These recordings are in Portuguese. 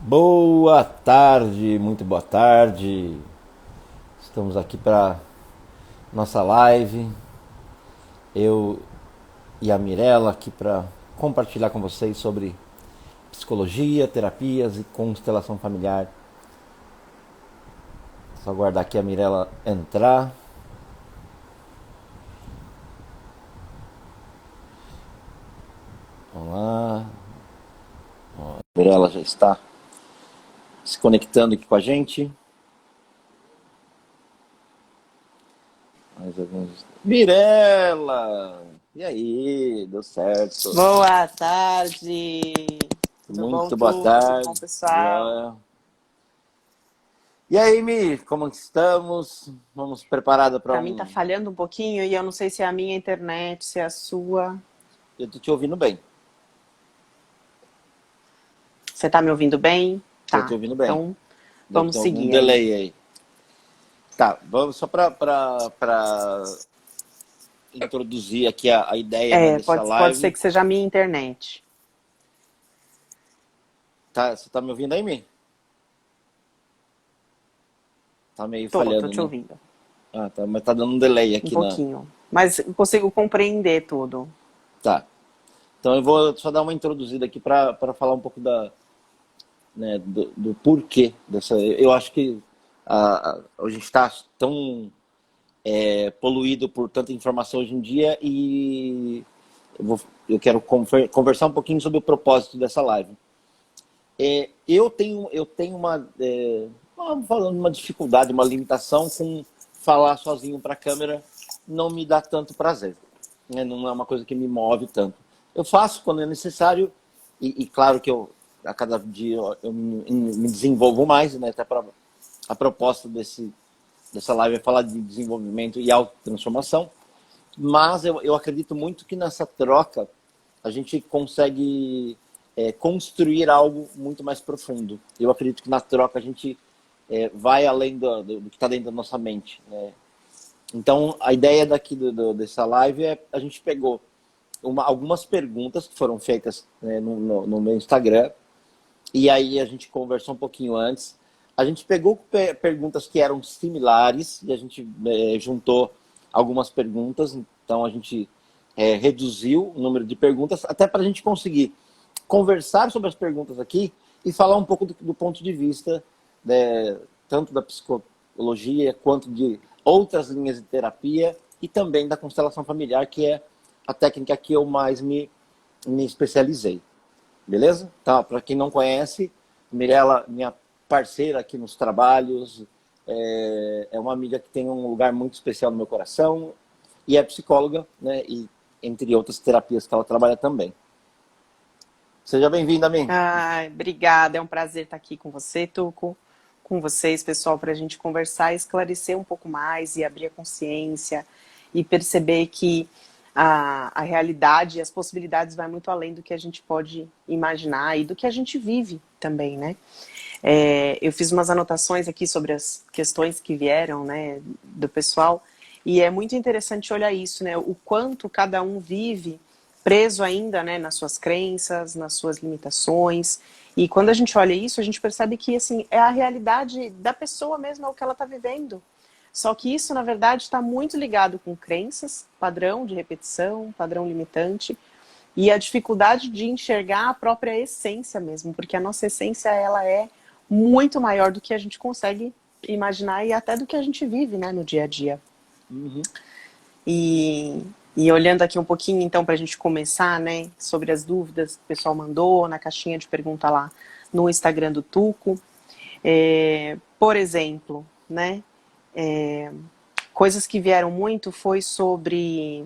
Boa tarde, muito boa tarde. Estamos aqui para nossa live. Eu e a Mirella aqui para compartilhar com vocês sobre psicologia, terapias e constelação familiar. Só aguardar aqui a Mirella entrar. Vamos lá. A Mirella já está se conectando aqui com a gente. Mais alguns. Mirella! E aí, deu certo. Boa tarde! Tudo bom, Muito boa Tuco? Tudo tarde. bom, pessoal? Joia. E aí, Mi, como estamos? Vamos preparada para Pra mim tá um. falhando um pouquinho e eu não sei se é a minha internet, se é a sua. Eu tô te ouvindo bem. Você tá me ouvindo bem? Tô te Tá, ouvindo bem. então Deve vamos ter algum seguir aí. delay aí. Tá, vamos só para introduzir aqui a ideia, né, É, dessa pode ser live. que seja a minha internet. Tá, você tá me ouvindo aí, Mi? Tá meio Tô falhando, te né? ouvindo. Ah, tá, mas tá dando um delay Um aqui na. pouquinho. Mas eu consigo compreender tudo. Tá. Então eu vou só dar uma introduzida aqui para falar um pouco né, do porquê dessa. Eu acho que a gente está tão poluído por tanta informação hoje em dia e eu quero conversar um pouquinho sobre o propósito dessa live. Eu tenho vamos falando uma dificuldade, uma limitação com falar sozinho para a câmera, não me dá tanto prazer, né? Não é uma coisa que me move tanto. Eu faço quando é necessário e claro que a cada dia eu me desenvolvo mais, né? Até para a proposta dessa live é falar de desenvolvimento e autotransformação, mas eu acredito muito que nessa troca a gente consegue construir algo muito mais profundo. Eu acredito que na troca a gente vai além do que está dentro da nossa mente, né? Então, a ideia daqui dessa live é a gente pegou algumas perguntas que foram feitas, né, no meu Instagram, e aí a gente conversou um pouquinho antes. A gente pegou perguntas que eram similares e a gente juntou algumas perguntas. Então a gente reduziu o número de perguntas até para a gente conseguir conversar sobre as perguntas aqui e falar um pouco do ponto de vista, né, tanto da psicologia quanto de outras linhas de terapia e também da constelação familiar, que é a técnica que eu mais me especializei. Beleza? Tá, para quem não conhece, Mirella, minha parceira aqui nos trabalhos, é uma amiga que tem um lugar muito especial no meu coração e é psicóloga, né? E entre outras terapias que ela trabalha também. Seja bem-vinda, Min. Ai, obrigada, é um prazer estar aqui com você, Tuco, com vocês, pessoal, para a gente conversar, esclarecer um pouco mais e abrir a consciência e perceber que a realidade e as possibilidades vai muito além do que a gente pode imaginar e do que a gente vive também, né? Eu fiz umas anotações aqui sobre as questões que vieram, né, do pessoal, e é muito interessante olhar isso, né, o quanto cada um vive preso ainda, né, nas suas crenças, nas suas limitações. E quando a gente olha isso, a gente percebe que assim é a realidade da pessoa mesmo, é o que ela está vivendo. Só que isso, na verdade, está muito ligado com crenças, padrão de repetição, padrão limitante, e a dificuldade de enxergar a própria essência mesmo, porque a nossa essência ela é muito maior do que a gente consegue imaginar e até do que a gente vive, né, no dia a dia. Uhum. E, e olhando aqui um pouquinho, então, para a gente começar, né, sobre as dúvidas que o pessoal mandou na caixinha de pergunta lá no Instagram do Tuco. Por exemplo, né, coisas que vieram muito foi sobre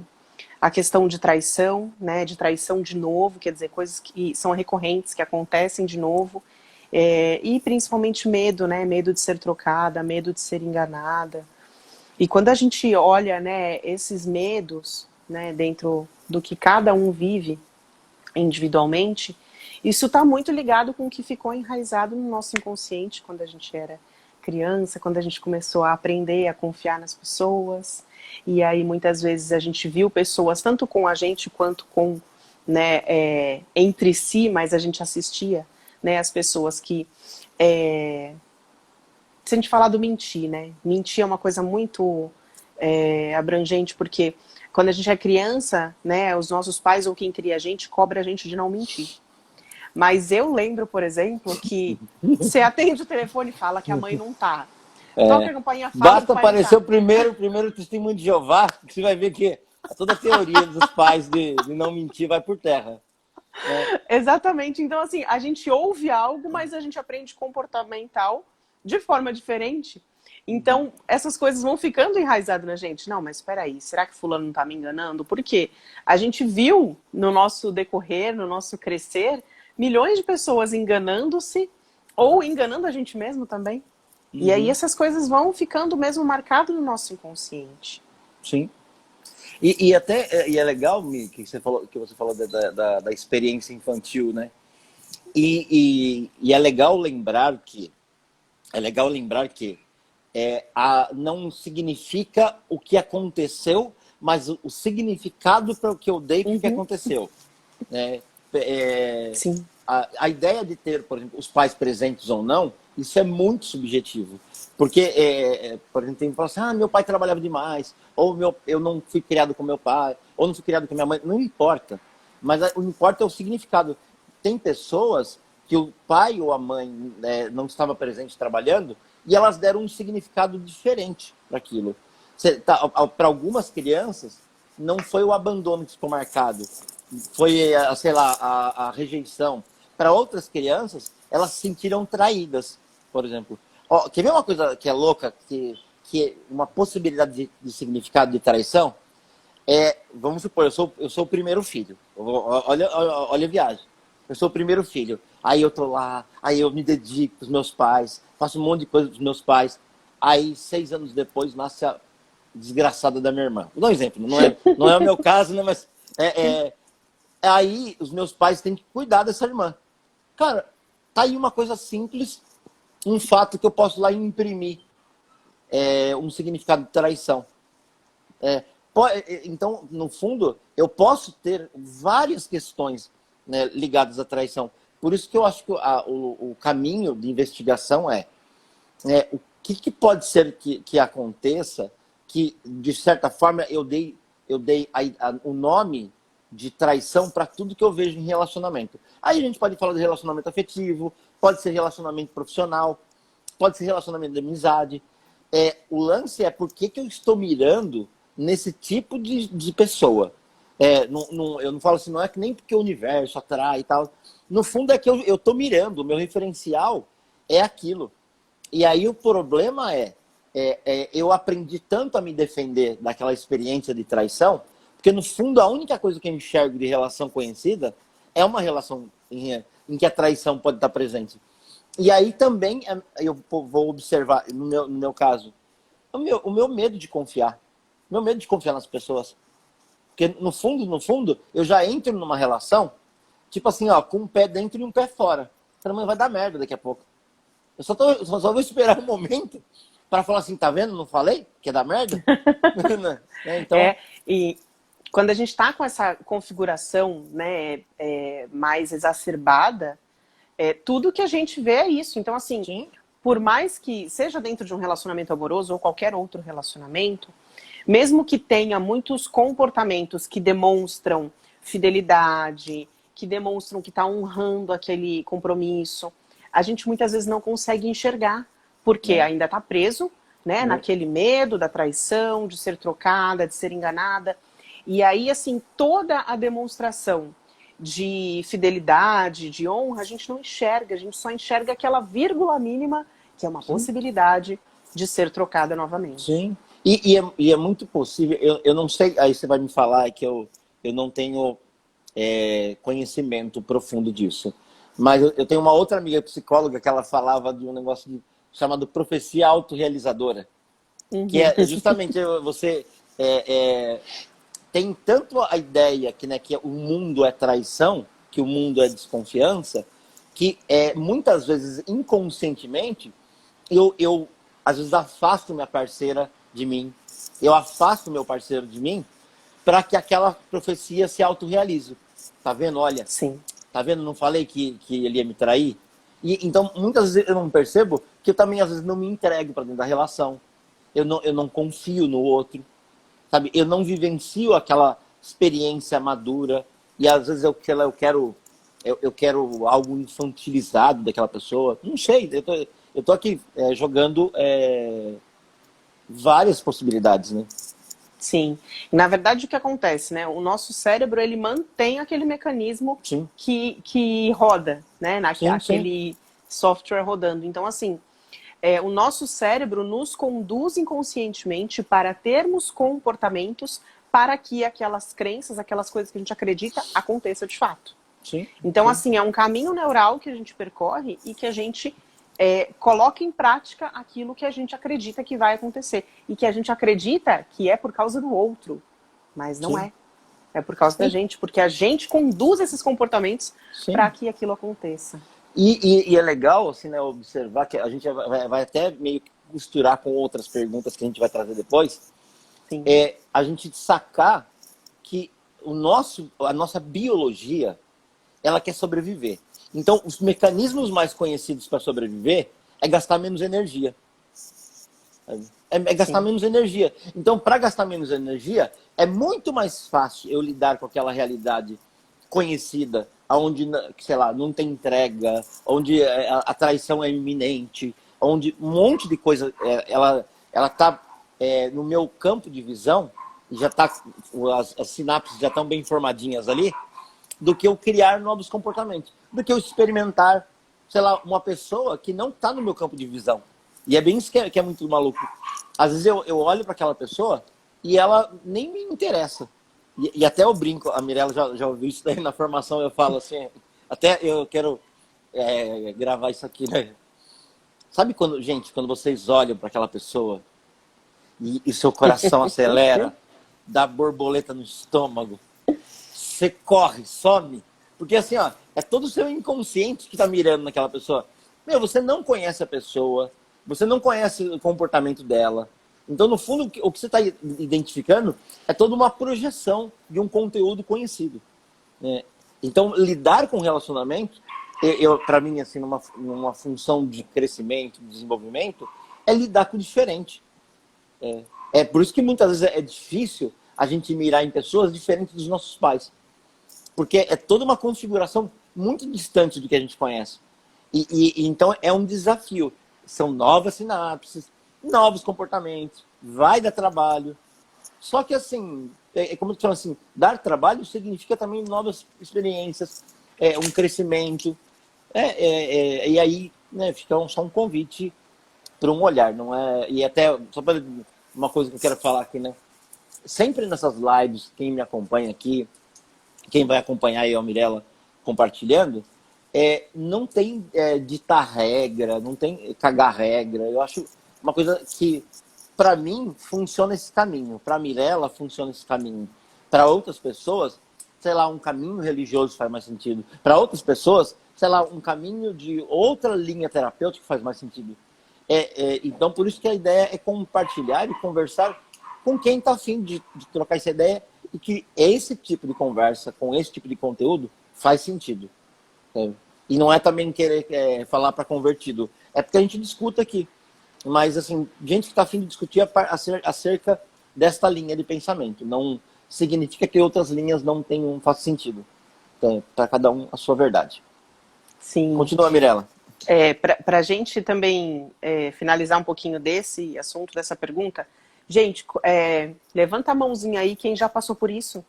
a questão de traição, né, de traição de novo, quer dizer, coisas que são recorrentes, que acontecem de novo, e principalmente medo, né, medo de ser trocada, medo de ser enganada. E quando a gente olha, né, esses medos, né, dentro do que cada um vive individualmente, isso está muito ligado com o que ficou enraizado no nosso inconsciente quando a gente era criança, quando a gente começou a aprender a confiar nas pessoas. E aí muitas vezes a gente viu pessoas tanto com a gente quanto com, né, entre si, mas a gente assistia, né, as pessoas que... se a gente falar do mentir, né? Mentir é uma coisa muito abrangente, porque quando a gente é criança, né, os nossos pais ou quem cria a gente cobra a gente de não mentir. Mas eu lembro, por exemplo, que você atende o telefone e fala que a mãe não tá. Toca a campainha, fala que Basta o pai não aparecer tá. o primeiro testemunho de Jeová, que você vai ver que toda a teoria dos pais de não mentir vai por terra. Né? Exatamente. Então, assim, a gente ouve algo, mas a gente aprende comportamental de forma diferente. Então, essas coisas vão ficando enraizadas na gente. Não, mas espera aí, será que fulano não está me enganando? Por quê? A gente viu no nosso decorrer, no nosso crescer, milhões de pessoas enganando-se ou enganando a gente mesmo também. E aí essas coisas vão ficando mesmo marcadas no nosso inconsciente. Sim. E até é legal, Mi, que você falou da experiência infantil, né? E é legal lembrar que não significa o que aconteceu, mas o significado para o que eu dei para o que aconteceu. Né? Sim. A ideia de ter, por exemplo, os pais presentes ou não, isso é muito subjetivo. Porque, por exemplo, tem que falar assim, meu pai trabalhava demais, ou eu não fui criado com meu pai, ou não fui criado com minha mãe. Não importa. Mas o que importa é o significado. Tem pessoas que o pai ou a mãe não estava presente trabalhando e elas deram um significado diferente para aquilo. Para algumas crianças, não foi o abandono que ficou marcado, foi, sei lá, a rejeição. Para outras crianças, elas se sentiram traídas, por exemplo. Quer ver uma coisa que é louca, que é uma possibilidade de significado de traição? Vamos supor, eu sou o primeiro filho. Olha a viagem. Eu sou o primeiro filho. Aí eu tô lá, aí eu me dedico pros meus pais, faço um monte de coisa pros meus pais. Aí, 6 anos depois, nasce a desgraçada da minha irmã. Vou dar um exemplo, não é o meu caso, né? Mas aí os meus pais têm que cuidar dessa irmã. Cara, tá aí uma coisa simples, um fato que eu posso lá imprimir um significado de traição. Então, no fundo, eu posso ter várias questões, né, ligadas à traição. Por isso que eu acho que o caminho de investigação o que pode ser que aconteça que, de certa forma, eu dei o nome de traição para tudo que eu vejo em relacionamento. Aí a gente pode falar de relacionamento afetivo, pode ser relacionamento profissional, pode ser relacionamento de amizade. O lance é por que eu estou mirando nesse tipo de pessoa. Eu não falo assim, não é que nem porque o universo atrai e tal. No fundo é que eu estou mirando, o meu referencial é aquilo. E aí o problema eu aprendi tanto a me defender daquela experiência de traição, porque no fundo a única coisa que eu enxergo de relação conhecida é uma relação em que a traição pode estar presente. E aí também eu vou observar, no meu caso, o meu medo de confiar. O meu medo de confiar nas pessoas. Porque no fundo, eu já entro numa relação, tipo assim, com um pé dentro e um pé fora. Falei, vai dar merda daqui a pouco. Eu só vou esperar um momento para falar assim, tá vendo? Não falei que ia dar merda? Então... E quando a gente está com essa configuração, né, mais exacerbada, tudo que a gente vê é isso. Então, assim, Sim. Por mais que seja dentro de um relacionamento amoroso ou qualquer outro relacionamento, mesmo que tenha muitos comportamentos que demonstram fidelidade, que demonstram que está honrando aquele compromisso, a gente muitas vezes não consegue enxergar, porque ainda está preso, né, naquele medo da traição, de ser trocada, de ser enganada. E aí, assim, toda a demonstração de fidelidade, de honra, a gente não enxerga, a gente só enxerga aquela vírgula mínima, que é uma possibilidade de ser trocada novamente. Sim, e é muito possível, eu não sei, aí você vai me falar que eu não tenho conhecimento profundo disso, mas eu tenho uma outra amiga psicóloga que ela falava de um negócio chamado profecia autorrealizadora, que é justamente você tem tanto a ideia que o mundo é traição, que o mundo é desconfiança, que muitas vezes inconscientemente eu às vezes afasto minha parceira de mim, eu afasto meu parceiro de mim para que aquela profecia se autorrealize. Tá vendo? Olha, Sim. Tá vendo? Não falei que ele ia me trair? Então, muitas vezes eu não percebo que eu também, às vezes, não me entrego para dentro da relação. Eu não confio no outro, sabe? Eu não vivencio aquela experiência madura. E, às vezes, eu quero algo infantilizado daquela pessoa. Não sei, eu tô aqui jogando várias possibilidades, né? Sim. Na verdade, o que acontece, né? O nosso cérebro, ele mantém aquele mecanismo Sim, que roda, né? sim, sim. Aquele software rodando. Então, assim, o nosso cérebro nos conduz inconscientemente para termos comportamentos para que aquelas crenças, aquelas coisas que a gente acredita, aconteçam de fato. Sim, Então, sim, assim, é um caminho neural que a gente percorre e que a gente coloca em prática aquilo que a gente acredita que vai acontecer. E que a gente acredita que é por causa do outro, mas não sim. é. É por causa da gente, porque a gente conduz esses comportamentos para Sim. que aquilo aconteça. E é legal, assim, né, observar que a gente vai até meio que costurar com outras perguntas que a gente vai trazer depois, Sim, a gente sacar que a nossa biologia, ela quer sobreviver. Então, os mecanismos mais conhecidos para sobreviver é gastar menos energia. É gastar sim, menos energia. Então, para gastar menos energia, é muito mais fácil eu lidar com aquela realidade conhecida, onde, sei lá, não tem entrega, onde a traição é iminente, onde um monte de coisa, ela tá no meu campo de visão, já tá, as sinapses já estão bem formadinhas ali, do que eu criar novos comportamentos, do que eu experimentar, sei lá, uma pessoa que não está no meu campo de visão. E é bem isso que é muito maluco. Às vezes eu olho para aquela pessoa e ela nem me interessa. E até eu brinco, a Mirella já ouviu isso daí na formação, eu falo assim, até eu quero gravar isso aqui, né? Sabe quando, gente, quando vocês olham para aquela pessoa e seu coração acelera, dá borboleta no estômago, você corre, some. Porque assim, ó, é todo o seu inconsciente que tá mirando naquela pessoa. Meu, você não conhece a pessoa, você não conhece o comportamento dela. Então, no fundo, o que você está identificando é toda uma projeção de um conteúdo conhecido, né? Então, lidar com relacionamento, para mim, assim, numa função de crescimento, de desenvolvimento, é lidar com o diferente. É por isso que muitas vezes é difícil a gente mirar em pessoas diferentes dos nossos pais. Porque é toda uma configuração muito distante do que a gente conhece. Então é um desafio. São novas sinapses, novos comportamentos, vai dar trabalho. Só que assim, como eu falo assim, dar trabalho significa também novas experiências, um crescimento. E aí, né, fica só um convite para um olhar, não é? E até, só para uma coisa que eu quero falar aqui, né? Sempre nessas lives, quem me acompanha aqui, quem vai acompanhar eu, a Mirella, compartilhando, não tem ditar regra, não tem cagar regra. Eu acho uma coisa que, para mim, funciona esse caminho. Para a Mirella, funciona esse caminho. Para outras pessoas, sei lá, um caminho religioso faz mais sentido. Para outras pessoas, sei lá, um caminho de outra linha terapêutica faz mais sentido. Então, por isso que a ideia é compartilhar e conversar com quem está afim de trocar essa ideia e que esse tipo de conversa, com esse tipo de conteúdo, faz sentido. Sabe? E não é também querer falar para convertido. É porque a gente discuta aqui. Mas, assim, gente que está afim de discutir acerca desta linha de pensamento. Não significa que outras linhas não façam sentido. Então, para cada um a sua verdade. sim. Continua, Mirella. Para a gente também finalizar um pouquinho desse assunto, dessa pergunta, gente, levanta a mãozinha aí quem já passou por isso,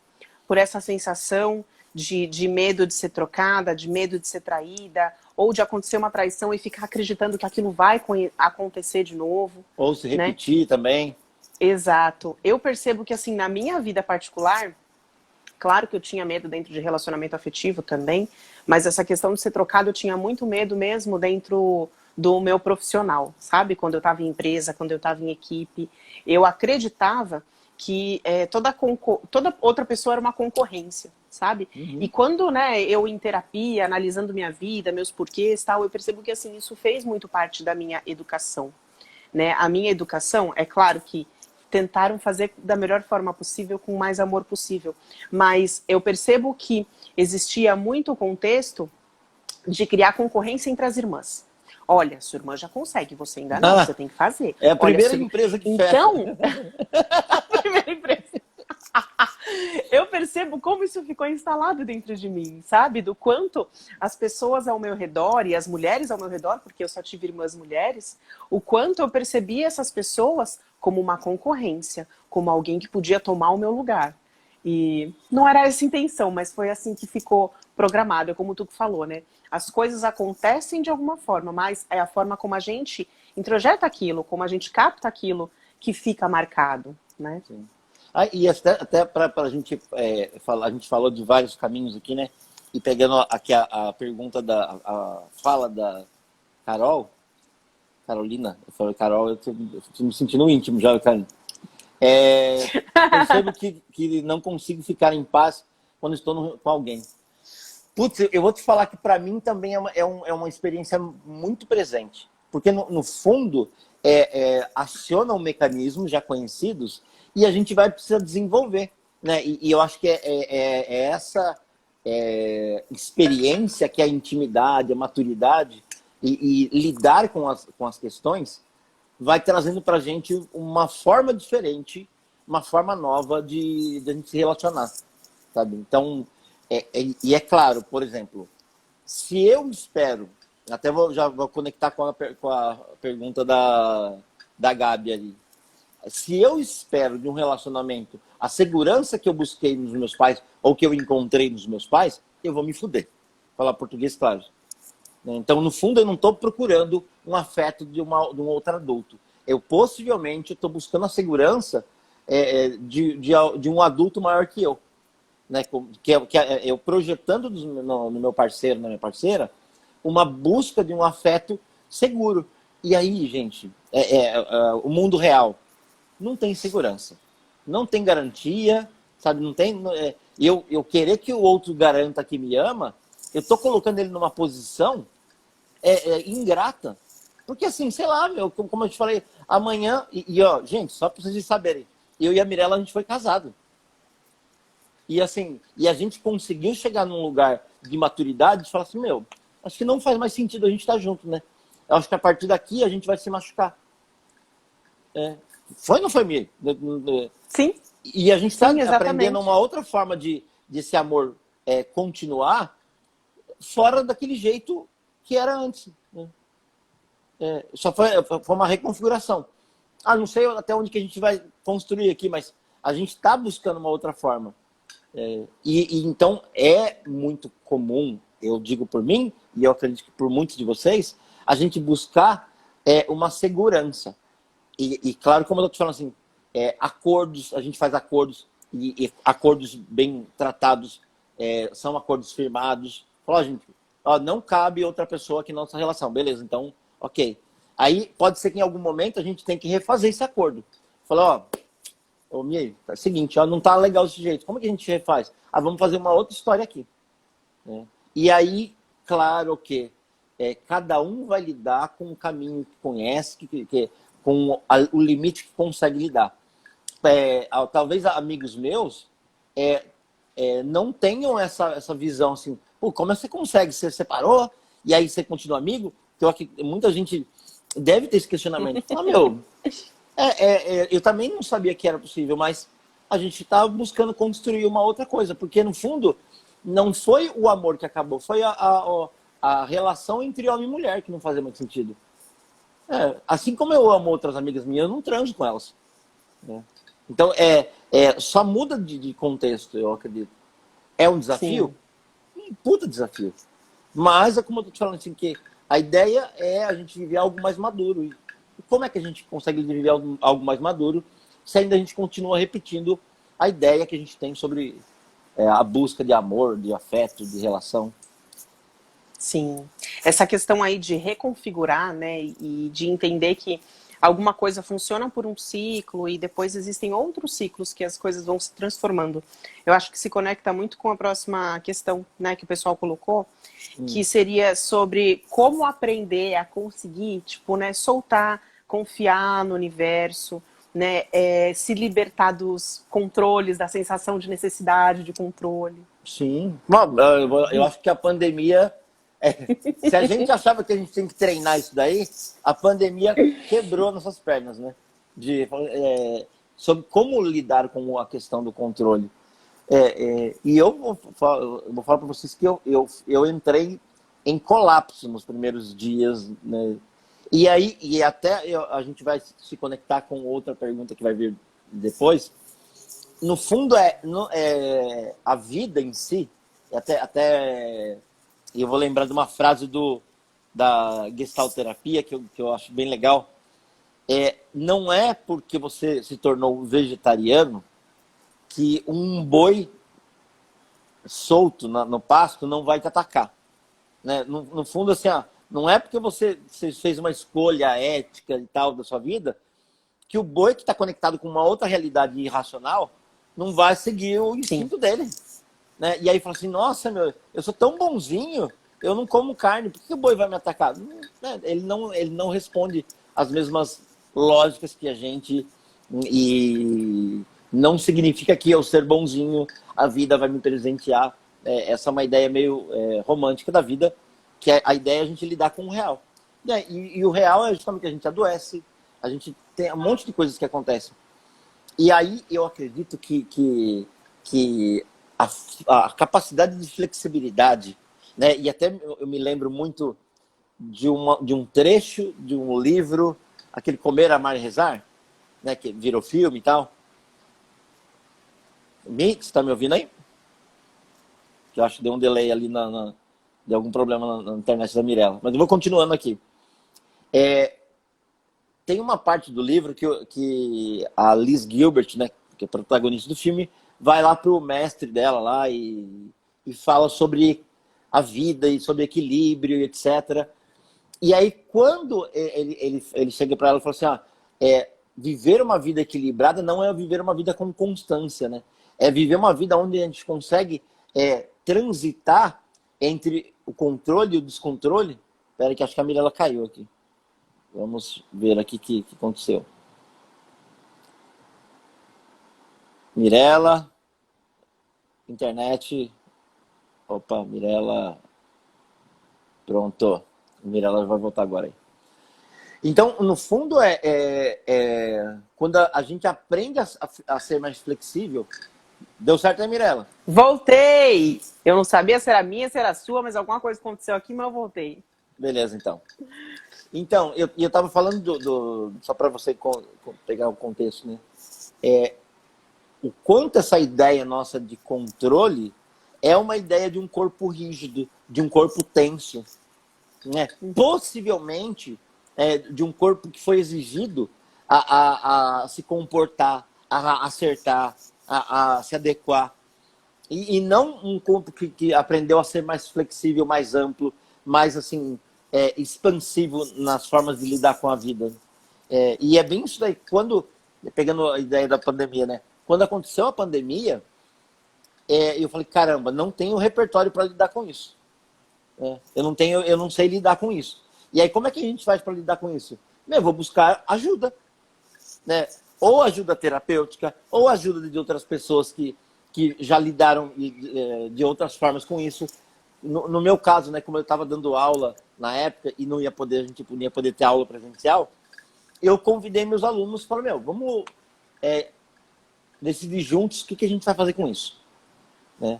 por essa sensação de medo de ser trocada, de medo de ser traída, ou de acontecer uma traição e ficar acreditando que aquilo vai acontecer de novo, Ou se né? repetir também. Exato. Eu percebo que, assim, na minha vida particular, claro que eu tinha medo dentro de relacionamento afetivo também, mas essa questão de ser trocado eu tinha muito medo mesmo dentro do meu profissional, sabe? Quando eu estava em empresa, quando eu estava em equipe, eu acreditava que toda outra pessoa era uma concorrência, sabe? E Uhum. quando, né, eu em terapia, analisando minha vida, meus porquês, tal, eu percebo que assim isso fez muito parte da minha educação, né? A minha educação, é claro que tentaram fazer da melhor forma possível, com o mais amor possível. Mas eu percebo que existia muito contexto de criar concorrência entre as irmãs. Olha, sua irmã já consegue, você ainda não, você tem que fazer. É a primeira Olha, empresa que então, fecha. a primeira empresa. Eu percebo como isso ficou instalado dentro de mim, sabe? Do quanto as pessoas ao meu redor e as mulheres ao meu redor, porque eu só tive irmãs mulheres, o quanto eu percebi essas pessoas como uma concorrência, como alguém que podia tomar o meu lugar. E não era essa a intenção, mas foi assim que ficou programado, é como tu falou, né? As coisas acontecem de alguma forma, mas é a forma como a gente introjeta aquilo, como a gente capta aquilo que fica marcado, né? Sim. Ah, e até para a gente falar, a gente falou de vários caminhos aqui, né? E pegando aqui a pergunta a fala da Carolina, eu falei Carol, eu tô me sentindo íntimo já, cara. Percebo que não consigo ficar em paz quando estou com alguém. Putz, eu vou te falar que para mim também é uma experiência muito presente. Porque no fundo aciona um mecanismos já conhecidos e a gente vai precisar desenvolver, né? E eu acho que essa experiência que é a intimidade, a maturidade e lidar com as questões vai trazendo para a gente uma forma diferente, uma forma nova de a gente se relacionar, sabe? Então, e é claro, por exemplo, se eu espero, já vou conectar com a pergunta da Gabi ali, se eu espero de um relacionamento a segurança que eu busquei nos meus pais ou que eu encontrei nos meus pais, eu vou me fuder. Falar português, claro. Então, no fundo, eu não estou procurando um afeto de um outro adulto. Eu possivelmente estou buscando a segurança de um adulto maior que eu. Né? Eu projetando no meu parceiro, na minha parceira, uma busca de um afeto seguro. E aí, gente, o mundo real não tem segurança, não tem garantia, sabe? Não tem. Eu querer que o outro garanta que me ama, eu tô colocando ele numa posição ingrata. Porque assim, sei lá, como eu te falei, amanhã, ó, gente, só pra vocês saberem, eu e a Mirella, a gente foi casado. E assim, a gente conseguiu chegar num lugar de maturidade de falar assim, acho que não faz mais sentido a gente estar junto, né? Eu acho que a partir daqui a gente vai se machucar. Foi ou não foi, Mir? Sim. E a gente está aprendendo uma outra forma de esse amor continuar fora daquele jeito que era antes. Né? Só foi uma reconfiguração. Não sei até onde que a gente vai construir aqui, mas a gente está buscando uma outra forma. Então é muito comum, eu digo por mim, e eu acredito que por muitos de vocês, a gente buscar uma segurança. E claro, como eu estou te falando assim, acordos, a gente faz acordos, e acordos bem tratados, são acordos firmados. Fala, gente, não cabe outra pessoa aqui na nossa relação. Beleza, então, ok. Aí pode ser que em algum momento a gente tem que refazer esse acordo. Falar, Mir, é o seguinte, não tá legal desse jeito. Como que a gente refaz? Vamos fazer uma outra história aqui. Né? E aí, claro que cada um vai lidar com o caminho que conhece, com o limite que consegue lidar. Talvez amigos meus não tenham essa visão assim, como você consegue? Você separou e aí você continua amigo? Então, muita gente deve ter esse questionamento. Eu também não sabia que era possível, mas a gente está buscando construir uma outra coisa, porque no fundo não foi o amor que acabou, foi a relação entre homem e mulher que não fazia muito sentido. Assim como eu amo outras amigas minhas, eu não transo com elas. Né? Então, só muda de contexto, eu acredito. É um desafio? Sim. Puta desafio. Mas, como eu tô te falando assim, que a ideia é a gente viver algo mais maduro. E como é que a gente consegue viver algo mais maduro se ainda a gente continua repetindo a ideia que a gente tem sobre a busca de amor, de afeto, de relação? Sim. Essa questão aí de reconfigurar, né, e de entender que alguma coisa funciona por um ciclo e depois existem outros ciclos que as coisas vão se transformando. Eu acho que se conecta muito com a próxima questão, né, que o pessoal colocou, que seria sobre como aprender a conseguir, tipo, né, soltar, confiar no universo, né, se libertar dos controles, da sensação de necessidade de controle. Sim. Eu acho que a pandemia Se a gente achava que a gente tem que treinar isso daí, a pandemia quebrou nossas pernas, né? Sobre como lidar com a questão do controle. E eu vou falar para vocês que eu entrei em colapso nos primeiros dias, né? E aí, a gente vai se conectar com outra pergunta que vai vir depois. No fundo, a vida em si, e eu vou lembrar de uma frase da Gestalt terapia, que eu acho bem legal. Não é porque você se tornou vegetariano que um boi solto no pasto não vai te atacar. Né? No fundo, assim, não é porque você fez uma escolha ética e tal da sua vida que o boi que está conectado com uma outra realidade irracional não vai seguir o instinto dele. Né? E aí fala assim, nossa, eu sou tão bonzinho, eu não como carne, por que o boi vai me atacar? Ele não responde as mesmas lógicas que a gente, e não significa que eu ser bonzinho, a vida vai me presentear. Essa é uma ideia meio romântica da vida, que a ideia é a gente lidar com o real. E o real é justamente que a gente adoece, a gente tem um monte de coisas que acontecem. E aí eu acredito que a capacidade de flexibilidade, né? E até eu me lembro muito de um trecho de um livro, aquele Comer, Amar e Rezar, né? Que virou filme e tal. Você está me ouvindo aí? Eu acho que deu um delay ali, de algum problema na internet da Mirella. Mas eu vou continuando aqui. Tem uma parte do livro que a Liz Gilbert, né, que é protagonista do filme, vai lá para o mestre dela lá e fala sobre a vida e sobre equilíbrio, etc. E aí, quando ele chega para ela e fala assim, viver uma vida equilibrada não é viver uma vida com constância, né? É viver uma vida onde a gente consegue transitar entre o controle e o descontrole. Espera que acho que a Mirella caiu aqui. Vamos ver aqui o que aconteceu. Mirella, internet. Opa, Mirella. Pronto. Mirella vai voltar agora aí. Então, no fundo, quando a gente aprende a ser mais flexível. Deu certo, né, Mirella? Voltei! Eu não sabia se era minha, se era sua, mas alguma coisa aconteceu aqui, mas eu voltei. Beleza, então. Então, eu estava falando só para você pegar o contexto, né? O quanto essa ideia nossa de controle é uma ideia de um corpo rígido, de um corpo tenso, né? Possivelmente de um corpo que foi exigido a se comportar, a acertar, a se adequar. E não um corpo que aprendeu a ser mais flexível, mais amplo, mais assim, expansivo nas formas de lidar com a vida. E é bem isso daí. Pegando a ideia da pandemia, né? Quando aconteceu a pandemia, eu falei, caramba, não tenho repertório para lidar com isso. Eu não sei lidar com isso. E aí, como é que a gente faz para lidar com isso? Eu vou buscar ajuda. Né? Ou ajuda terapêutica, ou ajuda de outras pessoas que já lidaram de outras formas com isso. No meu caso, né, como eu estava dando aula na época e a gente não ia poder ter aula presencial, eu convidei meus alunos e falei, vamos decidir juntos o que a gente vai fazer com isso. Né?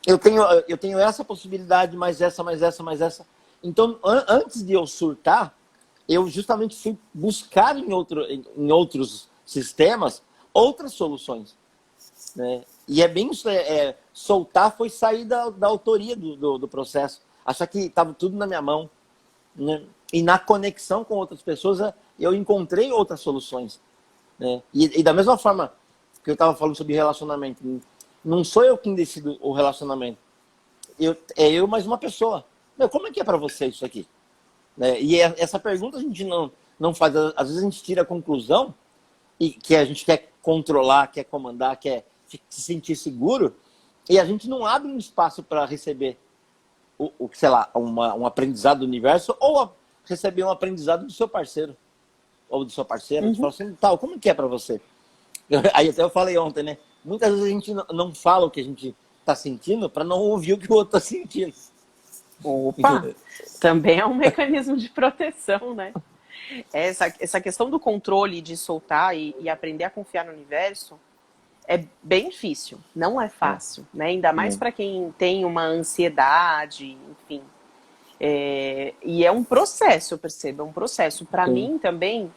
Eu tenho essa possibilidade, mais essa. Então, antes de eu surtar, eu justamente fui buscar em outros sistemas outras soluções. Né? E é bem isso, soltar foi sair da autoria do processo. Achar que estava tudo na minha mão. Né? E na conexão com outras pessoas, eu encontrei outras soluções. Né? E da mesma forma que eu estava falando sobre relacionamento, não sou eu quem decido o relacionamento. É eu mais uma pessoa. Como é que é para você isso aqui? Né? E essa pergunta a gente não faz. Às vezes a gente tira a conclusão e que a gente quer controlar, quer comandar, quer se sentir seguro, e a gente não abre um espaço para receber sei lá, um aprendizado do universo, ou receber um aprendizado do seu parceiro ou de sua parceira. A gente fala assim, como que é para você? Aí até eu falei ontem, né? Muitas vezes a gente não fala o que a gente está sentindo para não ouvir o que o outro está sentindo. Opa! Também é um mecanismo de proteção, né? Essa questão do controle, de soltar e aprender a confiar no universo é bem difícil, não é fácil, né? Ainda mais para quem tem uma ansiedade, enfim. E é um processo, eu percebo, é um processo. Para mim também,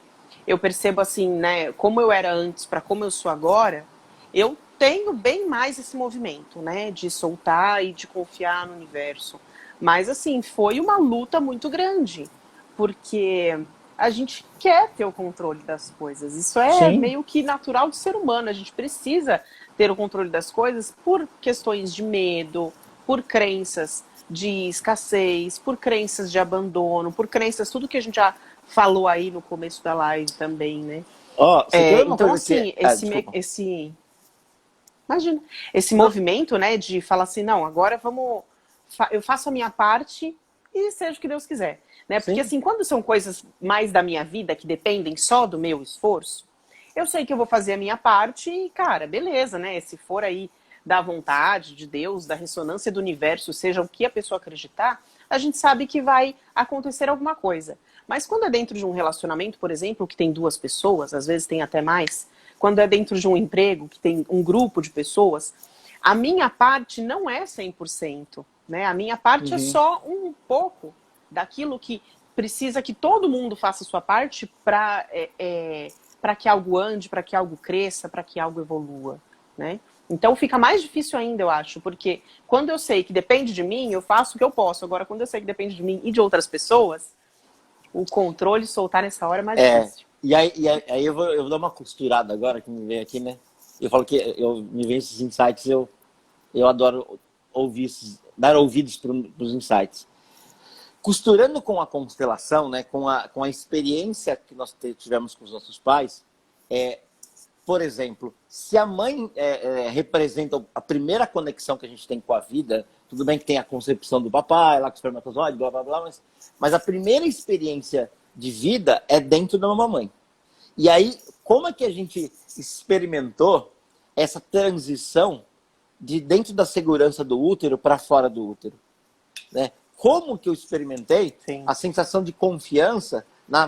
eu percebo assim, né? Como eu era antes para como eu sou agora, eu tenho bem mais esse movimento, né? De soltar e de confiar no universo. Mas assim, foi uma luta muito grande, porque a gente quer ter o controle das coisas. Isso é Sim. meio que natural do ser humano. A gente precisa ter o controle das coisas por questões de medo, por crenças de escassez, por crenças de abandono, por crenças, tudo que a gente já falou aí no começo da live também, né? Ó, você quer ver uma Então, coisa que... assim, desculpa. imagina, esse Não. movimento, né, de falar assim, não, agora eu faço a minha parte e seja o que Deus quiser, né? Porque Sim. assim, quando são coisas mais da minha vida que dependem só do meu esforço, eu sei que eu vou fazer a minha parte e, cara, beleza, né? Se for aí da vontade de Deus, da ressonância do universo, seja o que a pessoa acreditar, a gente sabe que vai acontecer alguma coisa. Mas quando é dentro de um relacionamento, por exemplo, que tem duas pessoas, às vezes tem até mais, quando é dentro de um emprego, que tem um grupo de pessoas, a minha parte não é 100%, né? A minha parte é só um pouco daquilo que precisa que todo mundo faça a sua parte para que algo ande, para que algo cresça, para que algo evolua, né? Então fica mais difícil ainda, eu acho, porque quando eu sei que depende de mim, eu faço o que eu posso. Agora, quando eu sei que depende de mim e de outras pessoas, o controle soltar nessa hora é mais difícil. E aí eu vou dar uma costurada agora que me veio aqui, né? Eu falo que me vem esses insights, eu adoro ouvir dar ouvidos para os insights. Costurando com a constelação, né, com a experiência que nós tivemos com os nossos pais, por exemplo, se a mãe representa a primeira conexão que a gente tem com a vida, tudo bem que tem a concepção do papai, lá com o espermatozoide, blá, blá, blá, mas a primeira experiência de vida é dentro da mamãe. E aí, como é que a gente experimentou essa transição de dentro da segurança do útero para fora do útero? Né? Como que eu experimentei a sensação de confiança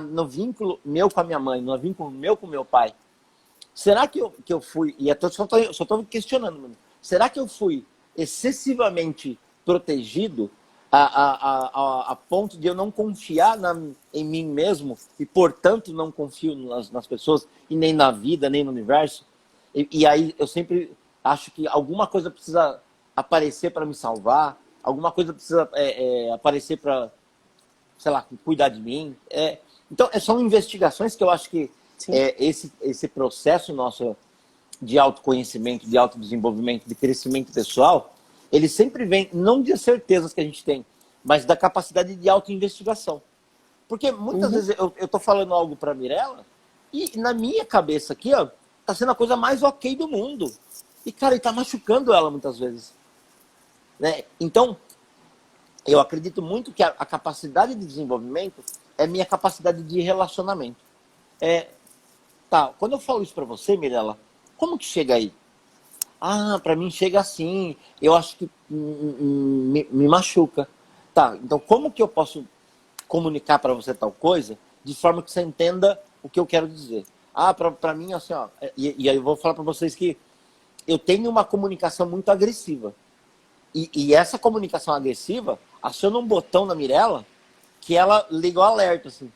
no vínculo meu com a minha mãe, no vínculo meu com meu pai? Será que eu fui, e só estou questionando, será que eu fui excessivamente protegido a ponto de eu não confiar em mim mesmo e, portanto, não confio nas pessoas e nem na vida, nem no universo? E aí eu sempre acho que alguma coisa precisa aparecer para me salvar, alguma coisa precisa aparecer para, sei lá, cuidar de mim. Então, são investigações que eu acho que esse processo nosso de autoconhecimento, de autodesenvolvimento, de crescimento pessoal, ele sempre vem, não de certezas que a gente tem, mas da capacidade de autoinvestigação. Porque muitas vezes eu estou falando algo para a Mirella e na minha cabeça aqui, ó, tá sendo a coisa mais ok do mundo. E, cara, ele tá machucando ela muitas vezes. Né? Então, eu acredito muito que a capacidade de desenvolvimento é minha capacidade de relacionamento. Tá, quando eu falo isso para você, Mirella, como que chega aí? Ah, para mim chega assim, eu acho que me machuca. Tá, então como que eu posso comunicar para você tal coisa de forma que você entenda o que eu quero dizer? Ah, para mim, assim, ó, e aí eu vou falar para vocês que eu tenho uma comunicação muito agressiva. E essa comunicação agressiva aciona um botão na Mirella que ela liga o alerta, assim.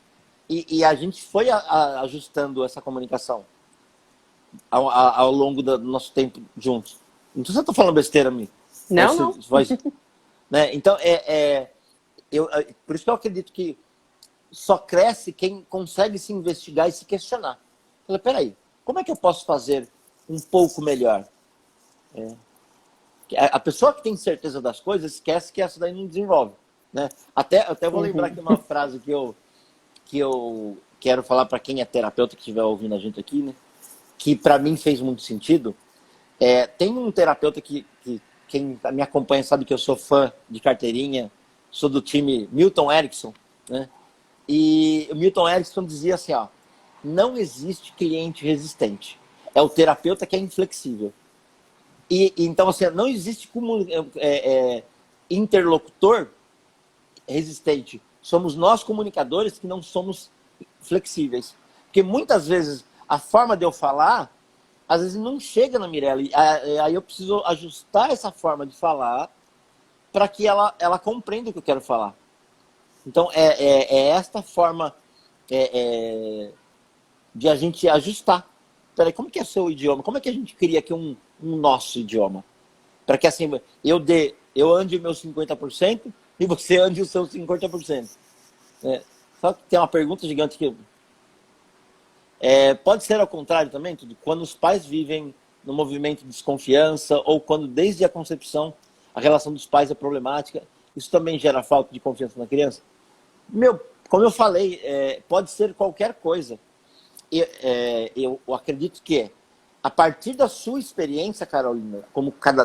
E a gente foi ajustando essa comunicação ao longo do nosso tempo juntos. Não sei se eu estou falando besteira, Mi. Não, não. Né? Então, por isso que eu acredito que só cresce quem consegue se investigar e se questionar. Falei, peraí, como é que eu posso fazer um pouco melhor? A pessoa que tem certeza das coisas esquece que essa daí não desenvolve. Né? Até vou lembrar aqui uma frase que eu quero falar para quem é terapeuta que estiver ouvindo a gente aqui, né? Que para mim fez muito sentido. Tem um terapeuta que quem me acompanha sabe que eu sou fã de carteirinha, sou do time Milton Erickson, né? E o Milton Erickson dizia assim, ó, não existe cliente resistente, é o terapeuta que é inflexível. Então, assim, não existe como interlocutor resistente. Somos nós, comunicadores, que não somos flexíveis. Porque muitas vezes a forma de eu falar, às vezes não chega na Mirella. Aí eu preciso ajustar essa forma de falar para que ela compreenda o que eu quero falar. Então, é esta forma de a gente ajustar. Peraí, como que é o seu idioma? Como é que a gente cria aqui um nosso idioma? Para que assim, eu ande o meu 50% e você ande o seu 50%. Só que tem uma pergunta gigante que... pode ser ao contrário também, tudo. Quando os pais vivem no movimento de desconfiança ou quando desde a concepção a relação dos pais é problemática, isso também gera falta de confiança na criança? Como eu falei, pode ser qualquer coisa. Eu acredito que a partir da sua experiência, Carolina,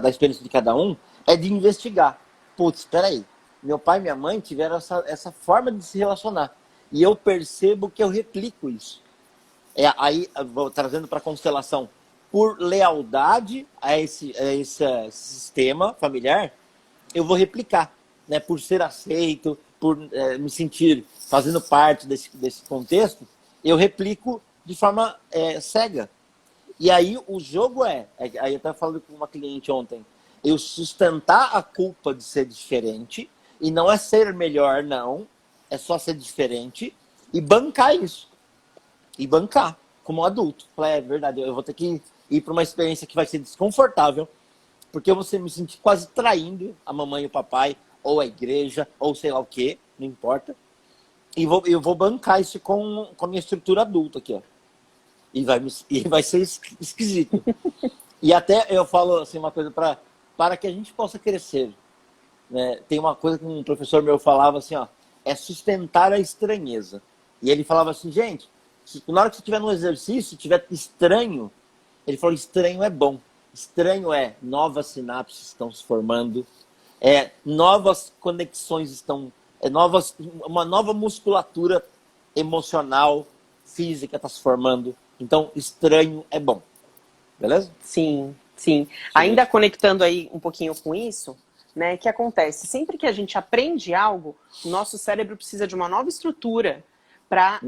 da experiência de cada um, é de investigar. Putz, espera aí. Meu pai e minha mãe tiveram essa forma de se relacionar. E eu percebo que eu replico isso. Aí, vou trazendo para a constelação. Por lealdade a esse sistema familiar, eu vou replicar. Né? Por ser aceito, por me sentir fazendo parte desse contexto, eu replico de forma cega. E aí o jogo aí eu estava falando com uma cliente ontem, eu sustentar a culpa de ser diferente, e não é ser melhor, não, é só ser diferente, e bancar isso. E bancar, como adulto. Falei, é verdade, eu vou ter que ir para uma experiência que vai ser desconfortável, porque eu vou me sentir quase traindo a mamãe e o papai, ou a igreja, ou sei lá o quê, não importa. E eu vou bancar isso com a minha estrutura adulta aqui, ó. E vai ser esquisito. E até eu falo assim, uma coisa para que a gente possa crescer. Né? Tem uma coisa que um professor meu falava assim, ó, é sustentar a estranheza. E ele falava assim, gente, na hora que você estiver num exercício, estiver estranho, ele falou, estranho é bom. Estranho é novas sinapses estão se formando, novas conexões estão, uma nova musculatura emocional, física está se formando. Então, estranho é bom. Beleza? Sim, sim. Ainda conectando aí um pouquinho com isso, né, que acontece? Sempre que a gente aprende algo, o nosso cérebro precisa de uma nova estrutura para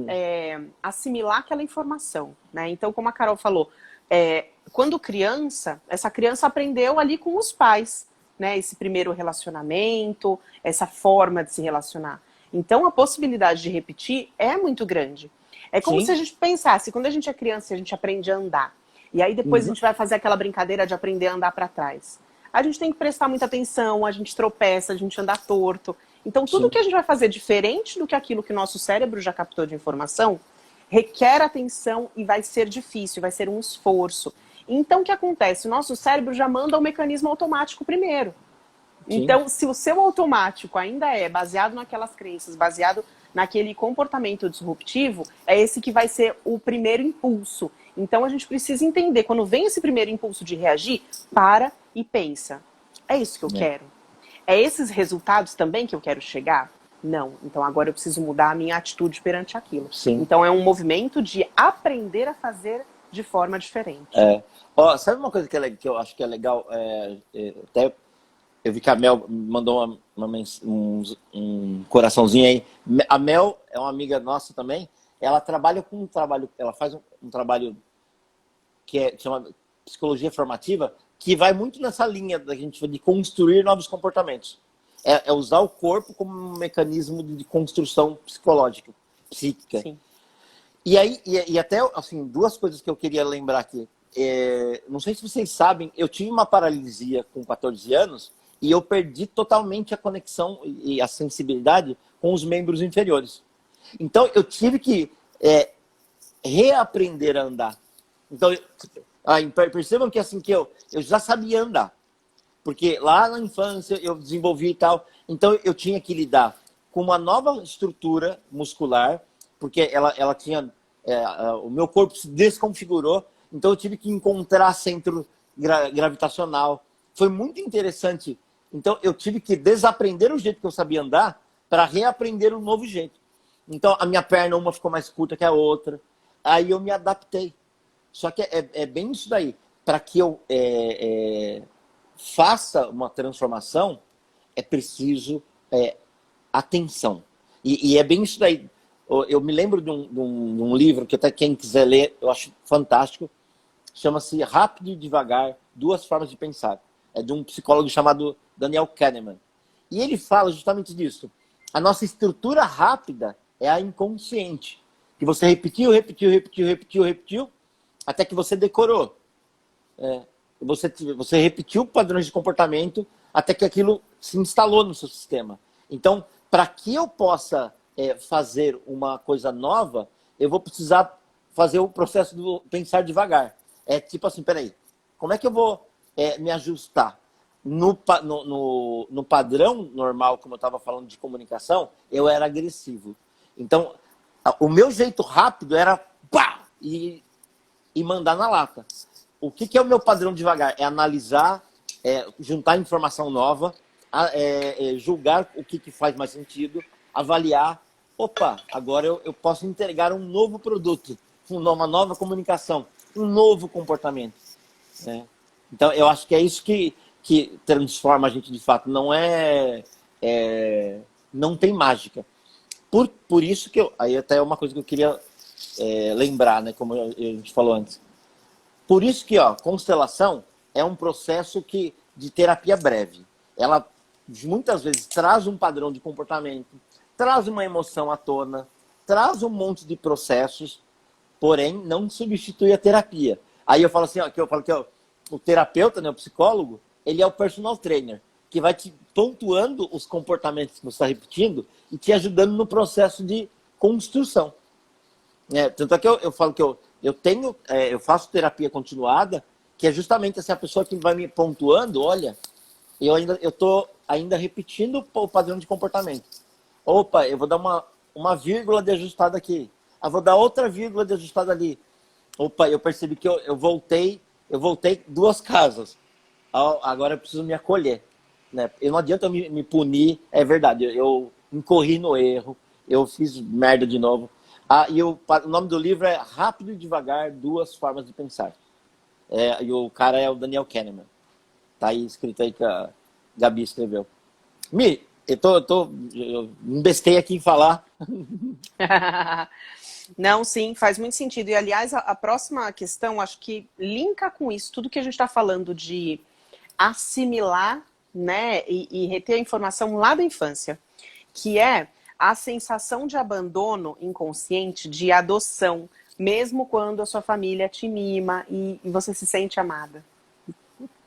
assimilar aquela informação. Né? Então, como a Carol falou, quando criança, essa criança aprendeu ali com os pais, né, esse primeiro relacionamento, essa forma de se relacionar. Então, a possibilidade de repetir é muito grande. É como se a gente pensasse, quando a gente é criança e a gente aprende a andar, e aí depois a gente vai fazer aquela brincadeira de aprender a andar para trás. A gente tem que prestar muita atenção, a gente tropeça, a gente anda torto. Então, tudo que a gente vai fazer diferente do que aquilo que o nosso cérebro já captou de informação, requer atenção e vai ser difícil, vai ser um esforço. Então, o que acontece? O nosso cérebro já manda o mecanismo automático primeiro. Sim. Então, se o seu automático ainda é baseado naquelas crenças, baseado naquele comportamento disruptivo, é esse que vai ser o primeiro impulso. Então, a gente precisa entender, quando vem esse primeiro impulso de reagir, para e pensa. É isso que eu quero? É esses resultados também que eu quero chegar? Não. Então, agora eu preciso mudar a minha atitude perante aquilo. Sim. Então, é um movimento de aprender a fazer de forma diferente. Ó, sabe uma coisa que eu acho que é legal? Até eu vi que a Mel mandou um coraçãozinho aí. A Mel é uma amiga nossa também. Ela trabalha com ela faz um trabalho que chama psicologia formativa, que vai muito nessa linha da gente de construir novos comportamentos. É usar o corpo como um mecanismo de construção psicológica, psíquica. Sim. E aí, e até, assim, duas coisas que eu queria lembrar aqui. Não sei se vocês sabem, eu tive uma paralisia com 14 anos e eu perdi totalmente a conexão e a sensibilidade com os membros inferiores. Então, eu tive que reaprender a andar. Então, percebam que assim que eu já sabia andar. Porque lá na infância eu desenvolvi e tal. Então, eu tinha que lidar com uma nova estrutura muscular, porque ela tinha... o meu corpo se desconfigurou, então eu tive que encontrar centro gravitacional. Foi muito interessante. Então, eu tive que desaprender o jeito que eu sabia andar para reaprender um novo jeito. Então, a minha perna, uma ficou mais curta que a outra. Aí eu me adaptei. Só que é bem isso daí. Para que eu faça uma transformação, é preciso atenção. E é bem isso daí. Eu me lembro de um livro que até quem quiser ler, eu acho fantástico. Chama-se Rápido e Devagar, Duas Formas de Pensar. É de um psicólogo chamado Daniel Kahneman. E ele fala justamente disso. A nossa estrutura rápida é a inconsciente. Que você repetiu, até que você decorou. Você repetiu padrões de comportamento até que aquilo se instalou no seu sistema. Então, para que eu possa fazer uma coisa nova, eu vou precisar fazer o processo do pensar devagar. É tipo assim, peraí, como é que eu vou me ajustar? No padrão normal, como eu estava falando de comunicação, eu era agressivo. Então, o meu jeito rápido era pá! E mandar na lata. O que é o meu padrão devagar? É analisar, juntar informação nova, julgar o que faz mais sentido, avaliar. Opa, agora eu posso entregar um novo produto, uma nova comunicação, um novo comportamento. Né? Então, eu acho que é isso que transforma a gente de fato. Não tem mágica. Por isso que aí até é uma coisa que eu queria lembrar, né, como a gente falou antes. Por isso que constelação é um processo de terapia breve. Ela muitas vezes traz um padrão de comportamento, traz uma emoção à tona, traz um monte de processos, porém não substitui a terapia. Aí eu falo assim, o terapeuta, né, o psicólogo, ele é o personal trainer, que vai te pontuando os comportamentos que você está repetindo e te ajudando no processo de construção. Tanto é que eu falo que eu faço terapia continuada, que é justamente essa pessoa que vai me pontuando, olha, eu estou ainda repetindo o padrão de comportamento. Opa, eu vou dar uma vírgula de ajustada aqui. Vou dar outra vírgula de ajustada ali. Opa, eu percebi que eu voltei 2 casas. Agora eu preciso me acolher. Né? Não adianta eu me punir, é verdade. Eu incorri no erro, eu fiz merda de novo. E o nome do livro é Rápido e Devagar, Duas Formas de Pensar. E o cara é o Daniel Kahneman. Tá aí escrito aí que a Gabi escreveu. Eu me embestei aqui em falar. Não, sim, faz muito sentido. E, aliás, a próxima questão, acho que linka com isso, tudo que a gente está falando de assimilar, né, e reter a informação lá da infância, que é a sensação de abandono inconsciente, de adoção, mesmo quando a sua família te mima e você se sente amada.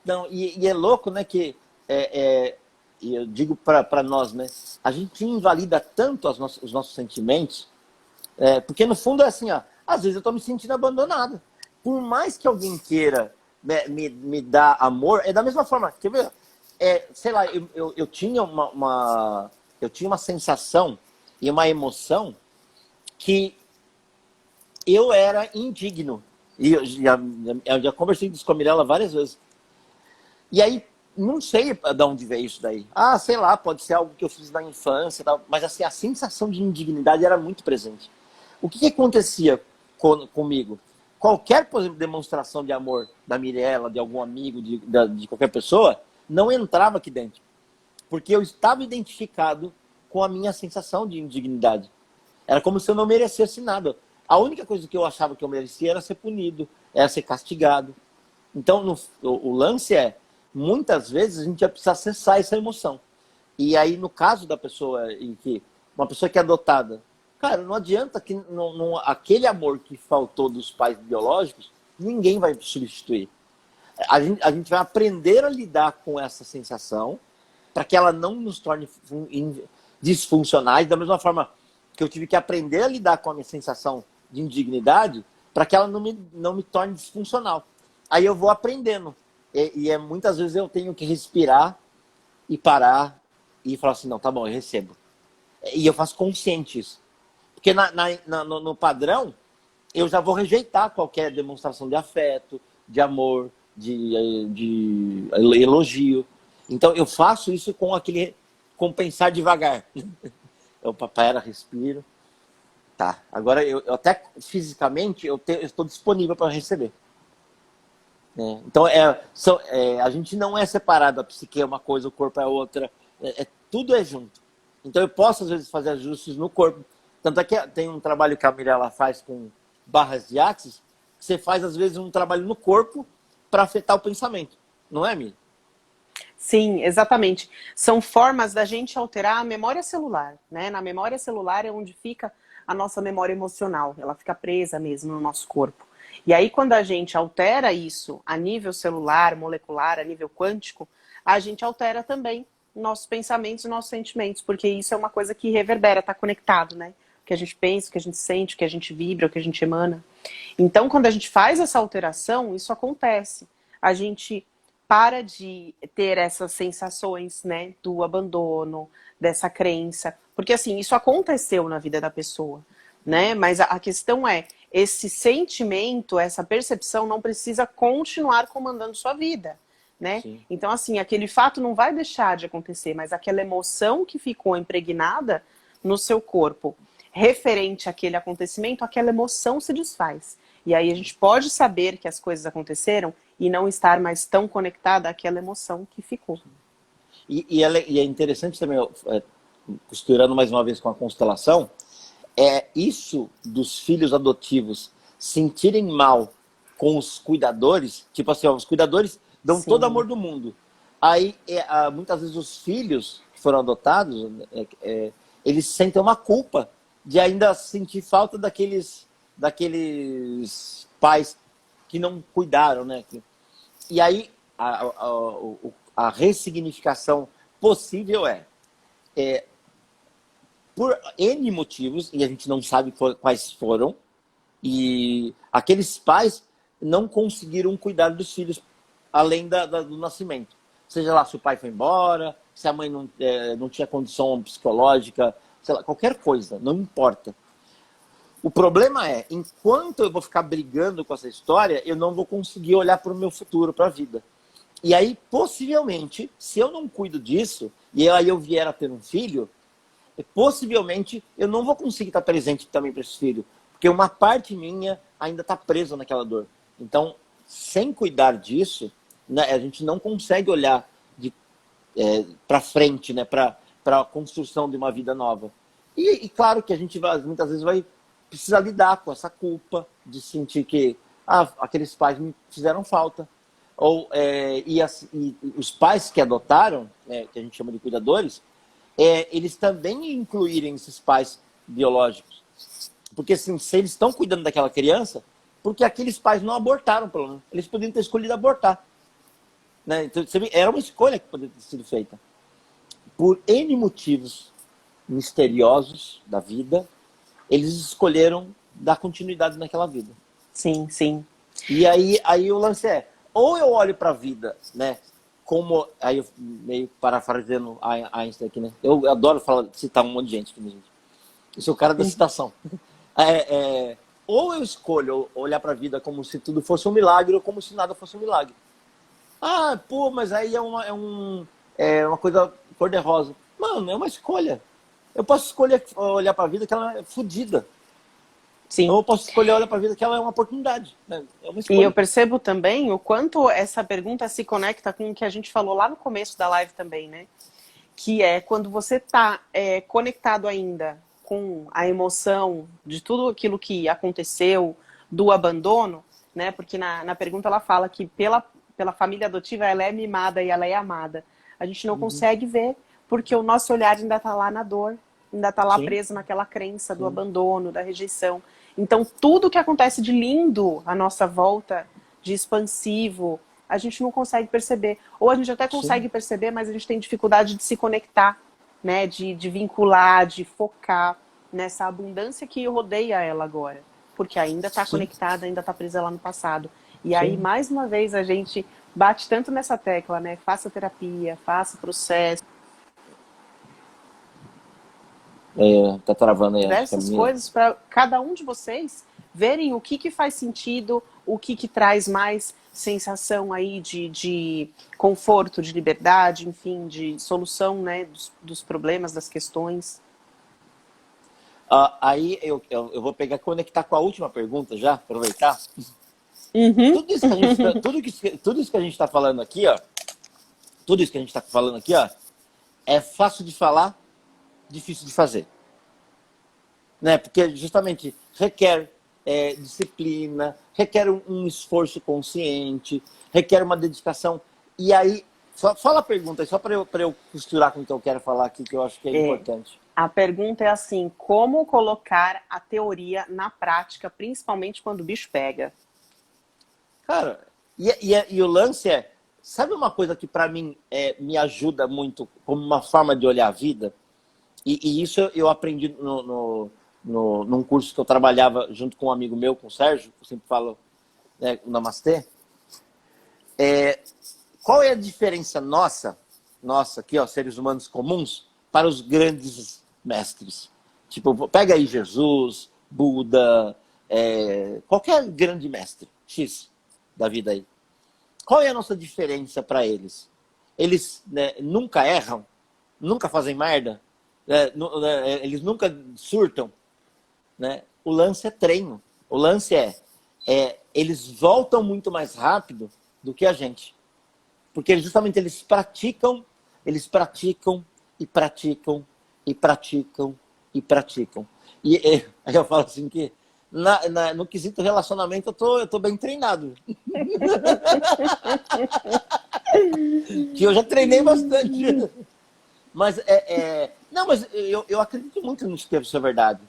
Não, e é louco, né, que e eu digo para nós, né, a gente invalida tanto os nossos sentimentos, porque no fundo é assim, às vezes eu estou me sentindo abandonado. Por mais que alguém queira, né, me dar amor, é da mesma forma, quer ver? Sei lá, eu tinha uma sensação e uma emoção que eu era indigno. E eu já conversei isso com a Mirella várias vezes. E aí, não sei de onde veio isso daí. Sei lá, pode ser algo que eu fiz na infância, mas assim, a sensação de indignidade era muito presente. O que acontecia comigo? Qualquer, por exemplo, demonstração de amor da Mirella, de algum amigo, de qualquer pessoa, não entrava aqui dentro. Porque eu estava identificado com a minha sensação de indignidade. Era como se eu não merecesse nada. A única coisa que eu achava que eu merecia era ser punido, era ser castigado. Então, o lance muitas vezes a gente vai precisar acessar essa emoção. E aí, no caso da pessoa uma pessoa que é adotada, cara, não adianta que aquele amor que faltou dos pais biológicos, ninguém vai substituir. A gente vai aprender a lidar com essa sensação para que ela não nos torne disfuncionais, da mesma forma que eu tive que aprender a lidar com a minha sensação de indignidade para que ela não me torne disfuncional. Aí eu vou aprendendo. Muitas vezes eu tenho que respirar e parar e falar assim, não, tá bom, eu recebo. E eu faço consciente isso. Porque no padrão, eu já vou rejeitar qualquer demonstração de afeto, de amor, de elogio. Então eu faço isso com pensar devagar. Eu respiro. Tá, agora eu até fisicamente eu estou disponível para receber. Então a gente não é separado, a psique é uma coisa, o corpo é outra, tudo é junto. Então eu posso, às vezes, fazer ajustes no corpo. Tanto é que tem um trabalho que a Mirella faz com barras de axis, que você faz, às vezes, um trabalho no corpo para afetar o pensamento. Não é, Mir? Sim, exatamente. São formas da gente alterar a memória celular, né? Na memória celular é onde fica a nossa memória emocional. Ela fica presa mesmo no nosso corpo. E aí, quando a gente altera isso a nível celular, molecular, a nível quântico, a gente altera também nossos pensamentos e nossos sentimentos, porque isso é uma coisa que reverbera, está conectado, né? O que a gente pensa, o que a gente sente, o que a gente vibra, o que a gente emana. Então, quando a gente faz essa alteração, isso acontece. A gente para de ter essas sensações, né, do abandono, dessa crença, porque assim, isso aconteceu na vida da pessoa, né, mas a questão é, esse sentimento, essa percepção não precisa continuar comandando sua vida, né, Sim. então assim, aquele fato não vai deixar de acontecer, mas aquela emoção que ficou impregnada no seu corpo, referente àquele acontecimento, aquela emoção se desfaz, e aí a gente pode saber que as coisas aconteceram e não estar mais tão conectada àquela emoção que ficou. E é interessante também, costurando mais uma vez com a constelação, é isso dos filhos adotivos sentirem mal com os cuidadores, tipo assim, ó, os cuidadores dão Sim. todo o amor do mundo. Aí, muitas vezes, os filhos que foram adotados, eles sentem uma culpa de ainda sentir falta daqueles pais que não cuidaram, né? E aí, a ressignificação possível por N motivos, e a gente não sabe quais foram, e aqueles pais não conseguiram cuidar dos filhos além do nascimento. Seja lá se o pai foi embora, se a mãe não tinha condição psicológica, sei lá, qualquer coisa, não importa. O problema é, enquanto eu vou ficar brigando com essa história, eu não vou conseguir olhar para o meu futuro, para a vida. E aí, possivelmente, se eu não cuido disso, e aí eu vier a ter um filho, possivelmente eu não vou conseguir estar presente também para esse filho, porque uma parte minha ainda está presa naquela dor. Então, sem cuidar disso, né, a gente não consegue olhar para frente, né, para a construção de uma vida nova. E claro que a gente muitas vezes vai precisar lidar com essa culpa de sentir que aqueles pais me fizeram falta. E os pais que adotaram, que a gente chama de cuidadores, eles também incluírem esses pais biológicos. Porque assim, se eles estão cuidando daquela criança, porque aqueles pais não abortaram, pelo menos. Eles poderiam ter escolhido abortar. Né? Então, era uma escolha que poderia ter sido feita. Por N motivos misteriosos da vida, eles escolheram dar continuidade naquela vida. Sim, sim. E aí o lance ou eu olho para a vida, né, como, aí eu meio parafraseando Einstein aqui, né, eu adoro citar um monte de gente aqui, gente. Eu sou o cara da citação. Ou eu escolho olhar para a vida como se tudo fosse um milagre ou como se nada fosse um milagre. Mas aí é uma coisa cor-de-rosa. Mano, é uma escolha. Eu posso escolher olhar para a vida que ela é fodida. Sim. Ou eu posso escolher olhar para a vida que ela é uma oportunidade. Né? É uma escolha. E eu percebo também o quanto essa pergunta se conecta com o que a gente falou lá no começo da live também, né? Que é quando você está conectado ainda com a emoção de tudo aquilo que aconteceu, do abandono, né? Porque na pergunta ela fala que pela família adotiva ela é mimada e ela é amada. A gente não consegue ver porque o nosso olhar ainda está lá na dor, ainda está lá preso naquela crença do abandono, da rejeição. Então, tudo que acontece de lindo à nossa volta, de expansivo, a gente não consegue perceber. Ou a gente até consegue perceber, mas a gente tem dificuldade de se conectar, né? De vincular, de focar nessa abundância que rodeia ela agora. Porque ainda está conectada, ainda está presa lá no passado. E aí, mais uma vez, a gente bate tanto nessa tecla, né? Faça terapia, faça processo. Tá travando aí. Diversas coisas para cada um de vocês verem o que faz sentido, o que traz mais sensação aí de conforto, de liberdade, enfim, de solução, né, dos problemas, das questões. Aí eu vou pegar conectar com a última pergunta já, aproveitar. Tudo isso que a gente está falando aqui, ó, é fácil de falar, difícil de fazer. Né? Porque justamente requer disciplina, requer um esforço consciente, requer uma dedicação. E aí, fala a pergunta, só para eu costurar com o que eu quero falar aqui, que eu acho que é importante. A pergunta é assim, como colocar a teoria na prática, principalmente quando o bicho pega? Cara, e o lance é, sabe uma coisa que para mim me ajuda muito como uma forma de olhar a vida? E isso eu aprendi num curso que eu trabalhava junto com um amigo meu, com o Sérgio, que eu sempre falo, né, o Namastê. Qual é a diferença nossa aqui, ó, seres humanos comuns, para os grandes mestres? Tipo, pega aí Jesus, Buda, qualquer grande mestre, X da vida aí. Qual é a nossa diferença para eles? Eles, né, nunca erram, nunca fazem merda, eles nunca surtam. Né? O lance é treino. O lance eles voltam muito mais rápido do que a gente. Porque justamente eles praticam e praticam e praticam e praticam. E aí eu falo assim que no quesito relacionamento eu tô bem treinado. Que eu já treinei bastante. Mas não, mas eu acredito muito nisso que isso é verdade.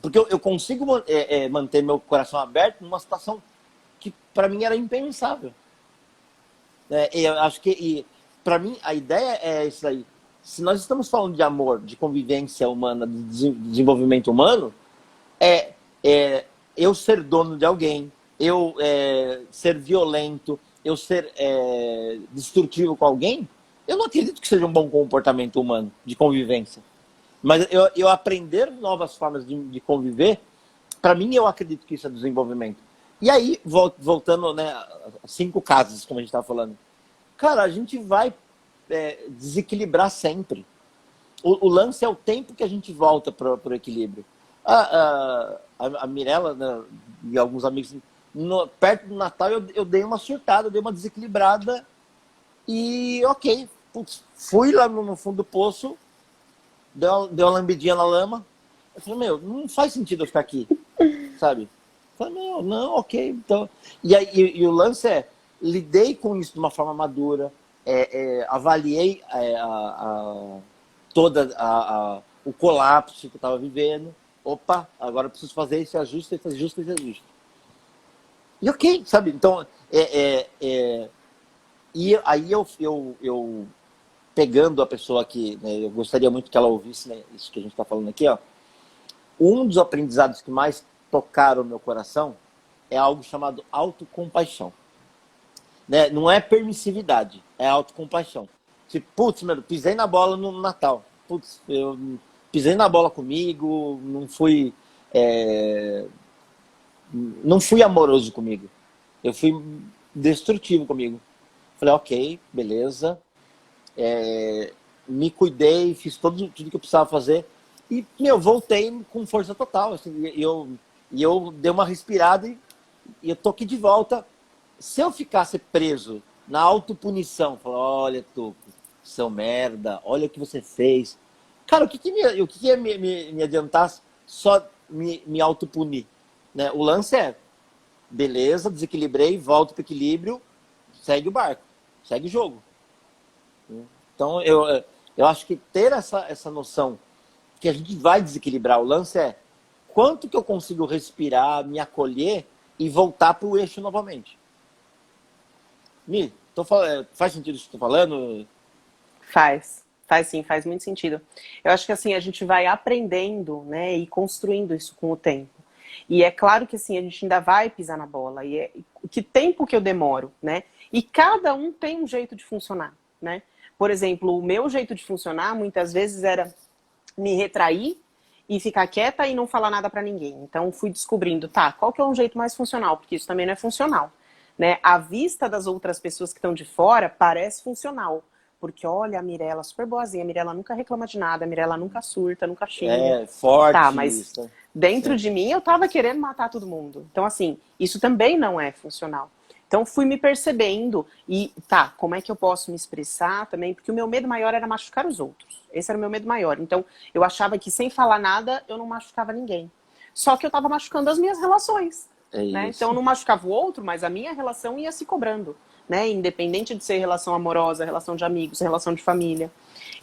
Porque eu consigo manter meu coração aberto numa situação que para mim era impensável. Eu acho que, para mim, a ideia é isso aí. Se nós estamos falando de amor, de convivência humana, de desenvolvimento humano, eu ser dono de alguém, eu ser violento, eu ser destrutivo com alguém, eu não acredito que seja um bom comportamento humano de convivência. Mas eu aprender novas formas de conviver, para mim, eu acredito que isso é desenvolvimento. E aí, voltando, né, a 5 casas, como a gente estava falando. Cara, a gente vai desequilibrar sempre. O lance é o tempo que a gente volta para o equilíbrio. A Mirella, né, e alguns amigos, perto do Natal, eu dei uma surtada, eu dei uma desequilibrada e ok, putz, fui lá no fundo do poço, deu uma lambidinha na lama. Eu falei, não faz sentido eu ficar aqui, sabe? Eu falei, não, ok. Então... E o lance lidei com isso de uma forma madura, avaliei todo o colapso que eu estava vivendo. Opa, agora eu preciso fazer esse ajuste, esse ajuste, esse ajuste. E ok, sabe? Então, e aí eu pegando a pessoa que, né, eu gostaria muito que ela ouvisse, né, isso que a gente está falando aqui, ó. Um dos aprendizados que mais tocaram o meu coração é algo chamado autocompaixão. Né? Não é permissividade, é autocompaixão. Tipo, putz, pisei na bola no Natal. Putz, eu pisei na bola comigo, não fui amoroso comigo. Eu fui destrutivo comigo. Falei, ok, beleza. Me cuidei, fiz tudo que eu precisava fazer. E, voltei com força total. Assim, e eu dei uma respirada e eu tô aqui de volta. Se eu ficasse preso na autopunição, falar, olha, Tuco, seu merda, olha o que você fez. Cara, o que ia me adiantar só me autopunir? Né? O lance beleza, desequilibrei, volto para o equilíbrio, segue o barco, segue o jogo. Então, eu acho que ter essa noção que a gente vai desequilibrar, o lance quanto que eu consigo respirar, me acolher e voltar para o eixo novamente. Faz sentido isso que eu tô falando? Faz sim, faz muito sentido. Eu acho que assim, a gente vai aprendendo, né, e construindo isso com o tempo. E é claro que assim, a gente ainda vai pisar na bola. E que tempo que eu demoro, né? E cada um tem um jeito de funcionar, né? Por exemplo, o meu jeito de funcionar muitas vezes era me retrair e ficar quieta e não falar nada pra ninguém. Então fui descobrindo, qual que é um jeito mais funcional? Porque isso também não é funcional, né? A vista das outras pessoas que estão de fora parece funcional. Porque olha a Mirella, super boazinha, a Mirella nunca reclama de nada, a Mirella nunca surta, nunca xinga. Forte. Mas dentro de mim eu tava querendo matar todo mundo. Então assim, isso também não é funcional. Então fui me percebendo e tá, como é que eu posso me expressar também? Porque o meu medo maior era machucar os outros. Esse era o meu medo maior. Então eu achava que sem falar nada eu não machucava ninguém. Só que eu estava machucando as minhas relações. É Né? isso. Então eu não machucava o outro, mas a minha relação ia se cobrando. Né? Independente de ser relação amorosa, relação de amigos, relação de família.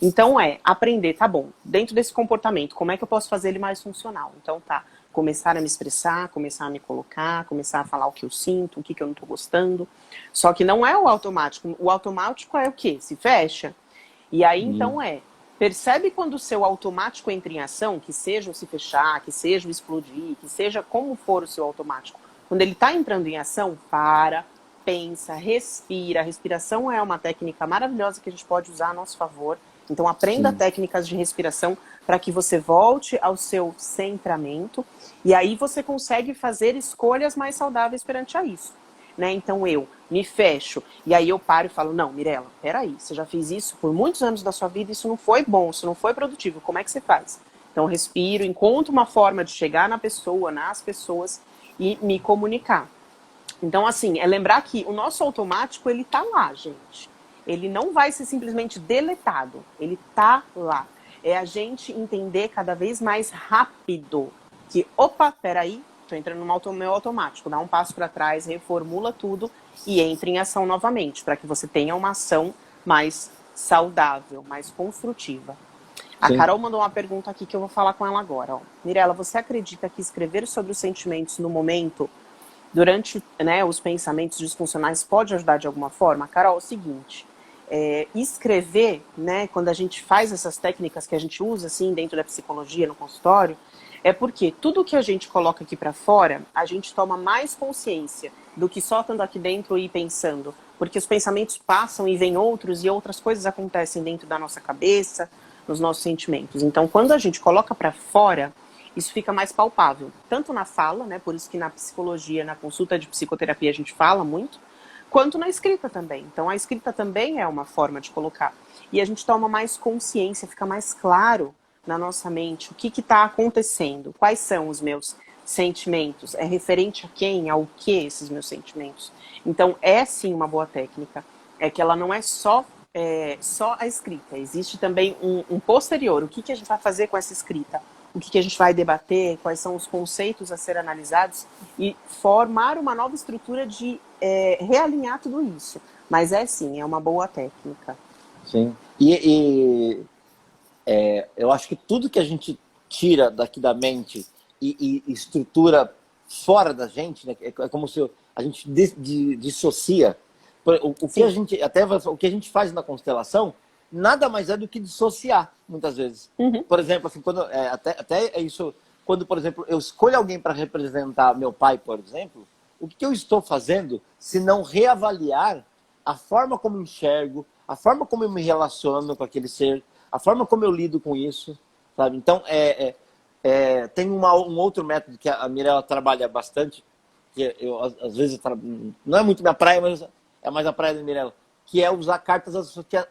Então aprender, tá bom, dentro desse comportamento, como é que eu posso fazer ele mais funcional? Então tá, começar a me expressar, começar a me colocar, começar a falar o que eu sinto, o que eu não tô gostando. Só que não é o automático. O automático é o quê? Se fecha. E aí então percebe quando o seu automático entra em ação, que seja o se fechar, que seja o explodir, que seja como for o seu automático. Quando ele está entrando em ação, para, pensa, respira. A respiração é uma técnica maravilhosa que a gente pode usar a nosso favor. Então aprenda técnicas de respiração para que você volte ao seu centramento e aí você consegue fazer escolhas mais saudáveis perante a isso. Né? Então eu me fecho e aí eu paro e falo, não, Mirella, peraí, você já fez isso por muitos anos da sua vida, isso não foi bom, isso não foi produtivo, como é que você faz? Então respiro, encontro uma forma de chegar na pessoa, nas pessoas e me comunicar. Então assim, é lembrar que o nosso automático, ele tá lá, gente. Ele não vai ser simplesmente deletado, ele tá lá. É a gente entender cada vez mais rápido que, opa, peraí, tô entrando no meu automático, dá um passo para trás, reformula tudo e entre em ação novamente, para que você tenha uma ação mais saudável, mais construtiva. A Sim. Carol mandou uma pergunta aqui que eu vou falar com ela agora. Ó. Mirella, você acredita que escrever sobre os sentimentos no momento, durante os pensamentos disfuncionais, pode ajudar de alguma forma? Carol, é o seguinte... escrever, né, quando a gente faz essas técnicas que a gente usa assim dentro da psicologia no consultório, é porque tudo que a gente coloca aqui para fora, a gente toma mais consciência do que só estando aqui dentro e pensando, porque os pensamentos passam e vêm outros e outras coisas acontecem dentro da nossa cabeça, nos nossos sentimentos. Então, quando a gente coloca para fora, isso fica mais palpável, tanto na fala, né, por isso que na psicologia, na consulta de psicoterapia a gente fala muito, quanto na escrita também. Então, a escrita também é uma forma de colocar. E a gente toma mais consciência, fica mais claro na nossa mente o que está acontecendo, quais são os meus sentimentos, é referente a quem, ao que esses meus sentimentos. Então, é sim uma boa técnica, é que ela não é só a escrita, existe também um posterior, o que a gente vai fazer com essa escrita, o que a gente vai debater, quais são os conceitos a ser analisados e formar uma nova estrutura de realinhar tudo isso. Mas sim, é uma boa técnica. Sim. Eu acho que tudo que a gente tira daqui da mente e estrutura fora da gente, né, é como se a gente dissocia. O que a gente, o que a gente faz na constelação nada mais é do que dissociar, muitas vezes. Por exemplo, assim, quando, até é isso, quando, por exemplo, eu escolho alguém para representar meu pai, por exemplo, o que eu estou fazendo se não reavaliar a forma como eu enxergo, a forma como eu me relaciono com aquele ser, a forma como eu lido com isso, sabe? Então, tem um outro método que a Mirella trabalha bastante, que eu, às vezes, não é muito minha praia, mas é mais a praia da Mirella, que é usar cartas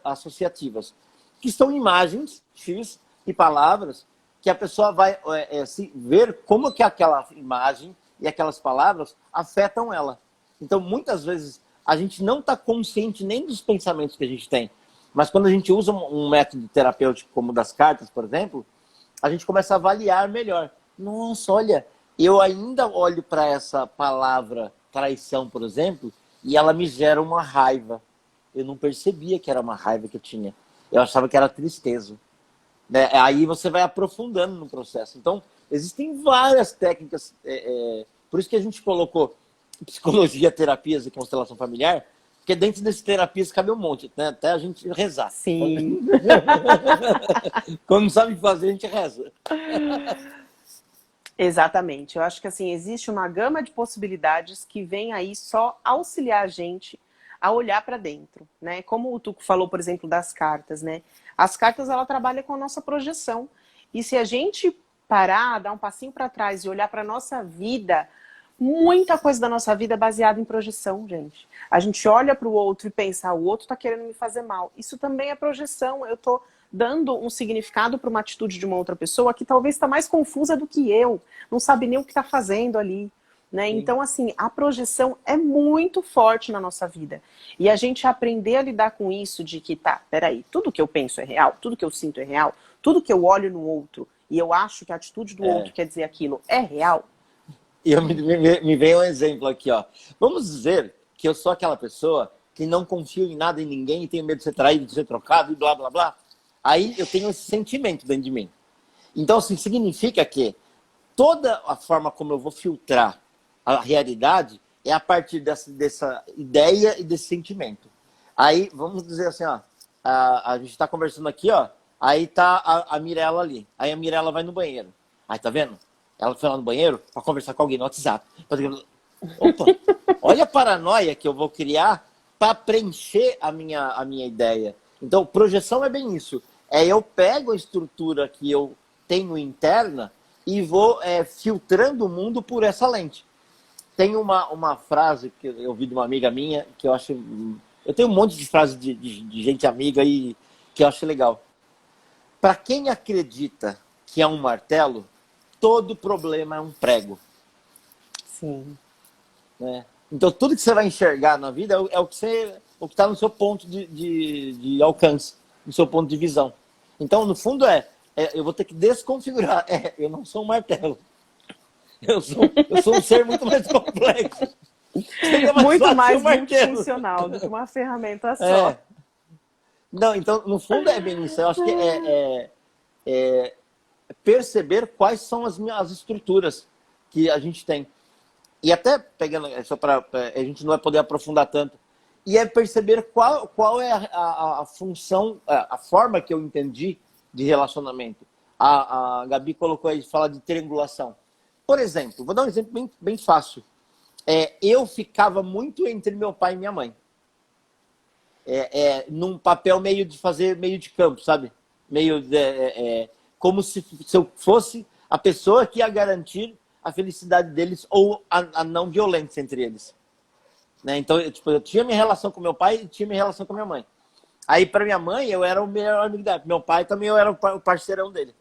associativas, que são imagens X e palavras que a pessoa vai se ver como que aquela imagem e aquelas palavras afetam ela. Então, muitas vezes, a gente não está consciente nem dos pensamentos que a gente tem, mas quando a gente usa um método terapêutico como o das cartas, por exemplo, a gente começa a avaliar melhor. Nossa, olha, eu ainda olho para essa palavra traição, por exemplo, e ela me gera uma raiva. Eu não percebia que era uma raiva que eu tinha. Eu achava que era tristeza. Né? Aí você vai aprofundando no processo. Então, existem várias técnicas. Por isso que a gente colocou psicologia, terapias e constelação familiar, porque dentro dessas terapias cabe um monte, né? Até a gente rezar. Sim. Quando não sabe fazer, a gente reza. Exatamente. Eu acho que assim, existe uma gama de possibilidades que vem aí só auxiliar a gente a olhar para dentro, né? Como o Tuco falou, por exemplo, das cartas, né? As cartas, ela trabalha com a nossa projeção. E se a gente parar, dar um passinho para trás e olhar para nossa vida, muita coisa da nossa vida é baseada em projeção, gente. A gente olha para o outro e pensa, o outro está querendo me fazer mal. Isso também é projeção. Eu estou dando um significado para uma atitude de uma outra pessoa que talvez está mais confusa do que eu. Não sabe nem o que está fazendo ali. né? Sim. Então, assim, a projeção é muito forte na nossa vida. E a gente aprender a lidar com isso de que, tá, peraí, tudo que eu penso é real, tudo que eu sinto é real, tudo que eu olho no outro e eu acho que a atitude do outro quer dizer aquilo é real. E me vem um exemplo aqui, ó. Vamos dizer que eu sou aquela pessoa que não confio em nada em ninguém e tenho medo de ser traído, de ser trocado e blá, blá, blá. Aí eu tenho esse sentimento dentro de mim. Então, assim, significa que toda a forma como eu vou filtrar a realidade é a partir dessa ideia e desse sentimento. Aí, vamos dizer assim, ó, a gente está conversando aqui, ó, aí tá a Mirella ali. Aí a Mirella vai no banheiro. Aí, tá vendo? Ela foi lá no banheiro para conversar com alguém no WhatsApp. Opa, olha a paranoia que eu vou criar para preencher a minha ideia. Então, projeção é bem isso. Eu pego a estrutura que eu tenho interna e vou filtrando o mundo por essa lente. Tem uma frase que eu ouvi de uma amiga minha que eu acho... Eu tenho um monte de frases de gente amiga e que eu acho legal. Para quem acredita que é um martelo, todo problema é um prego. Sim. Né? Então, tudo que você vai enxergar na vida é o que está no seu ponto de alcance, no seu ponto de visão. Então, no fundo, eu vou ter que desconfigurar. Eu não sou um martelo. Eu sou um ser muito mais complexo. Seria Muito fácil ser mais um martelo. multifuncional do que uma ferramenta só. Não, então, no fundo, é bem isso. Eu acho que é perceber quais são as estruturas que a gente tem. E até pegando, só para a gente não vai poder aprofundar tanto, e é perceber qual é a função, a forma que eu entendi de relacionamento. A Gabi colocou aí, fala de triangulação. Por exemplo, vou dar um exemplo bem fácil. Eu ficava muito entre meu pai e minha mãe. Num papel meio de fazer meio de campo, sabe? Meio como se eu fosse a pessoa que ia garantir a felicidade deles ou a não violência entre eles. Né? Então, eu tinha minha relação com meu pai e tinha minha relação com minha mãe. Aí, para minha mãe, eu era o melhor amigo dela. Meu pai também, eu era o parceirão dele.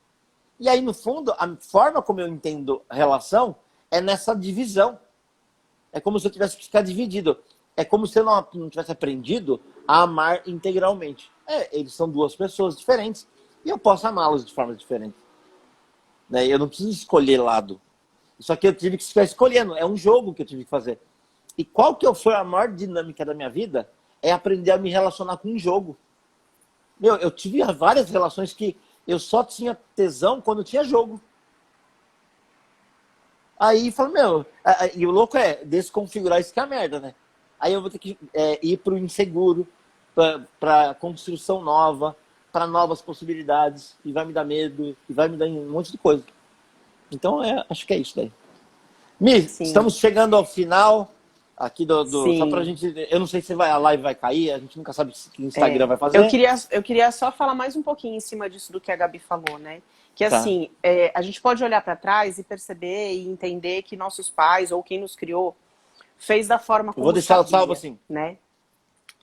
E aí, no fundo, a forma como eu entendo a relação é nessa divisão. É como se eu tivesse que ficar dividido. É como se eu não tivesse aprendido a amar integralmente. Eles são duas pessoas diferentes e eu posso amá-los de forma diferente. Né? Eu não preciso escolher lado. Só que eu tive que ficar escolhendo. É um jogo que eu tive que fazer. E qual que foi a maior dinâmica da minha vida? É aprender a me relacionar com um jogo. Eu tive várias relações que eu só tinha tesão quando tinha jogo. Aí falo, e o louco é desconfigurar isso que é a merda, né? Aí eu vou ter que ir pro inseguro, pra construção nova, para novas possibilidades, e vai me dar medo, e vai me dar um monte de coisa. Então, acho que é isso daí. Mi, estamos chegando ao final aqui só pra gente... Eu não sei se a live vai cair, a gente nunca sabe o que o Instagram vai fazer. Eu queria só falar mais um pouquinho em cima disso do que a Gabi falou, né? Que assim, a gente pode olhar para trás e perceber e entender que nossos pais ou quem nos criou fez da forma como vou deixar sabia, salvo assim. Né?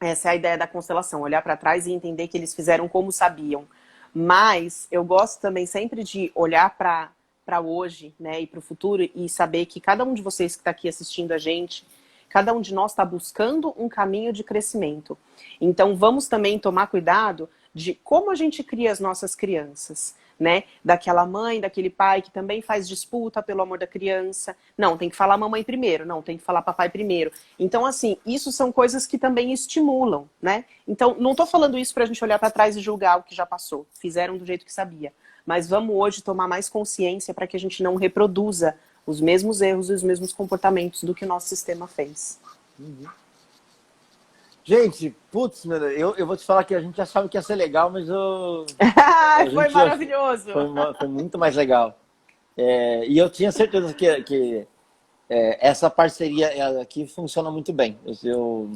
Essa é a ideia da constelação, olhar para trás e entender que eles fizeram como sabiam. Mas eu gosto também sempre de olhar para hoje, né, e para o futuro e saber que cada um de vocês que está aqui assistindo a gente, cada um de nós está buscando um caminho de crescimento. Então vamos também tomar cuidado de como a gente cria as nossas crianças, né? Daquela mãe, daquele pai que também faz disputa pelo amor da criança. Não, tem que falar mamãe primeiro. Não, tem que falar papai primeiro. Então, assim, isso são coisas que também estimulam, né? Então, não tô falando isso pra gente olhar para trás e julgar o que já passou. Fizeram do jeito que sabia. Mas vamos hoje tomar mais consciência para que a gente não reproduza os mesmos erros e os mesmos comportamentos do que o nosso sistema fez. Uhum. Gente, putz, eu vou te falar que a gente achava que ia ser legal, mas foi maravilhoso! Foi muito mais legal. E eu tinha certeza que essa parceria aqui funciona muito bem. Eu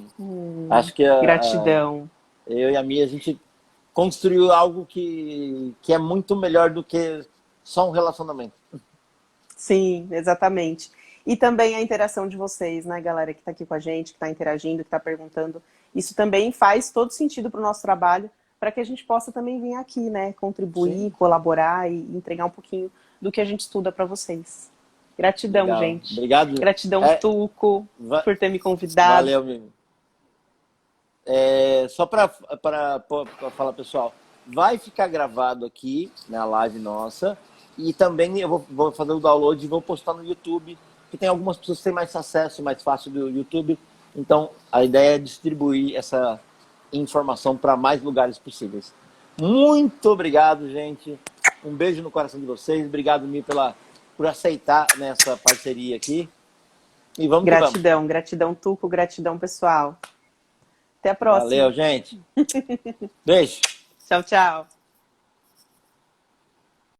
acho que gratidão. Eu e a Mia, a gente construiu algo que é muito melhor do que só um relacionamento. Sim, exatamente. E também a interação de vocês, né, galera, que está aqui com a gente, que está interagindo, que está perguntando. Isso também faz todo sentido para o nosso trabalho, para que a gente possa também vir aqui, né, contribuir, Sim. colaborar e entregar um pouquinho do que a gente estuda para vocês. Gratidão, Legal. gente. Obrigado. Gratidão, Tuco, por ter me convidado. Valeu, amigo. Só para falar, pessoal, vai ficar gravado aqui na live nossa e também eu vou fazer o download e vou postar no YouTube, que tem algumas pessoas que têm mais acesso, mais fácil do YouTube. Então, a ideia é distribuir essa informação para mais lugares possíveis. Muito obrigado, gente. Um beijo no coração de vocês. Obrigado, Mi, por aceitar nessa parceria aqui. E vamos que vamos. Gratidão, gratidão, Tuco, gratidão, pessoal. Até a próxima. Valeu, gente. Beijo. Tchau, tchau.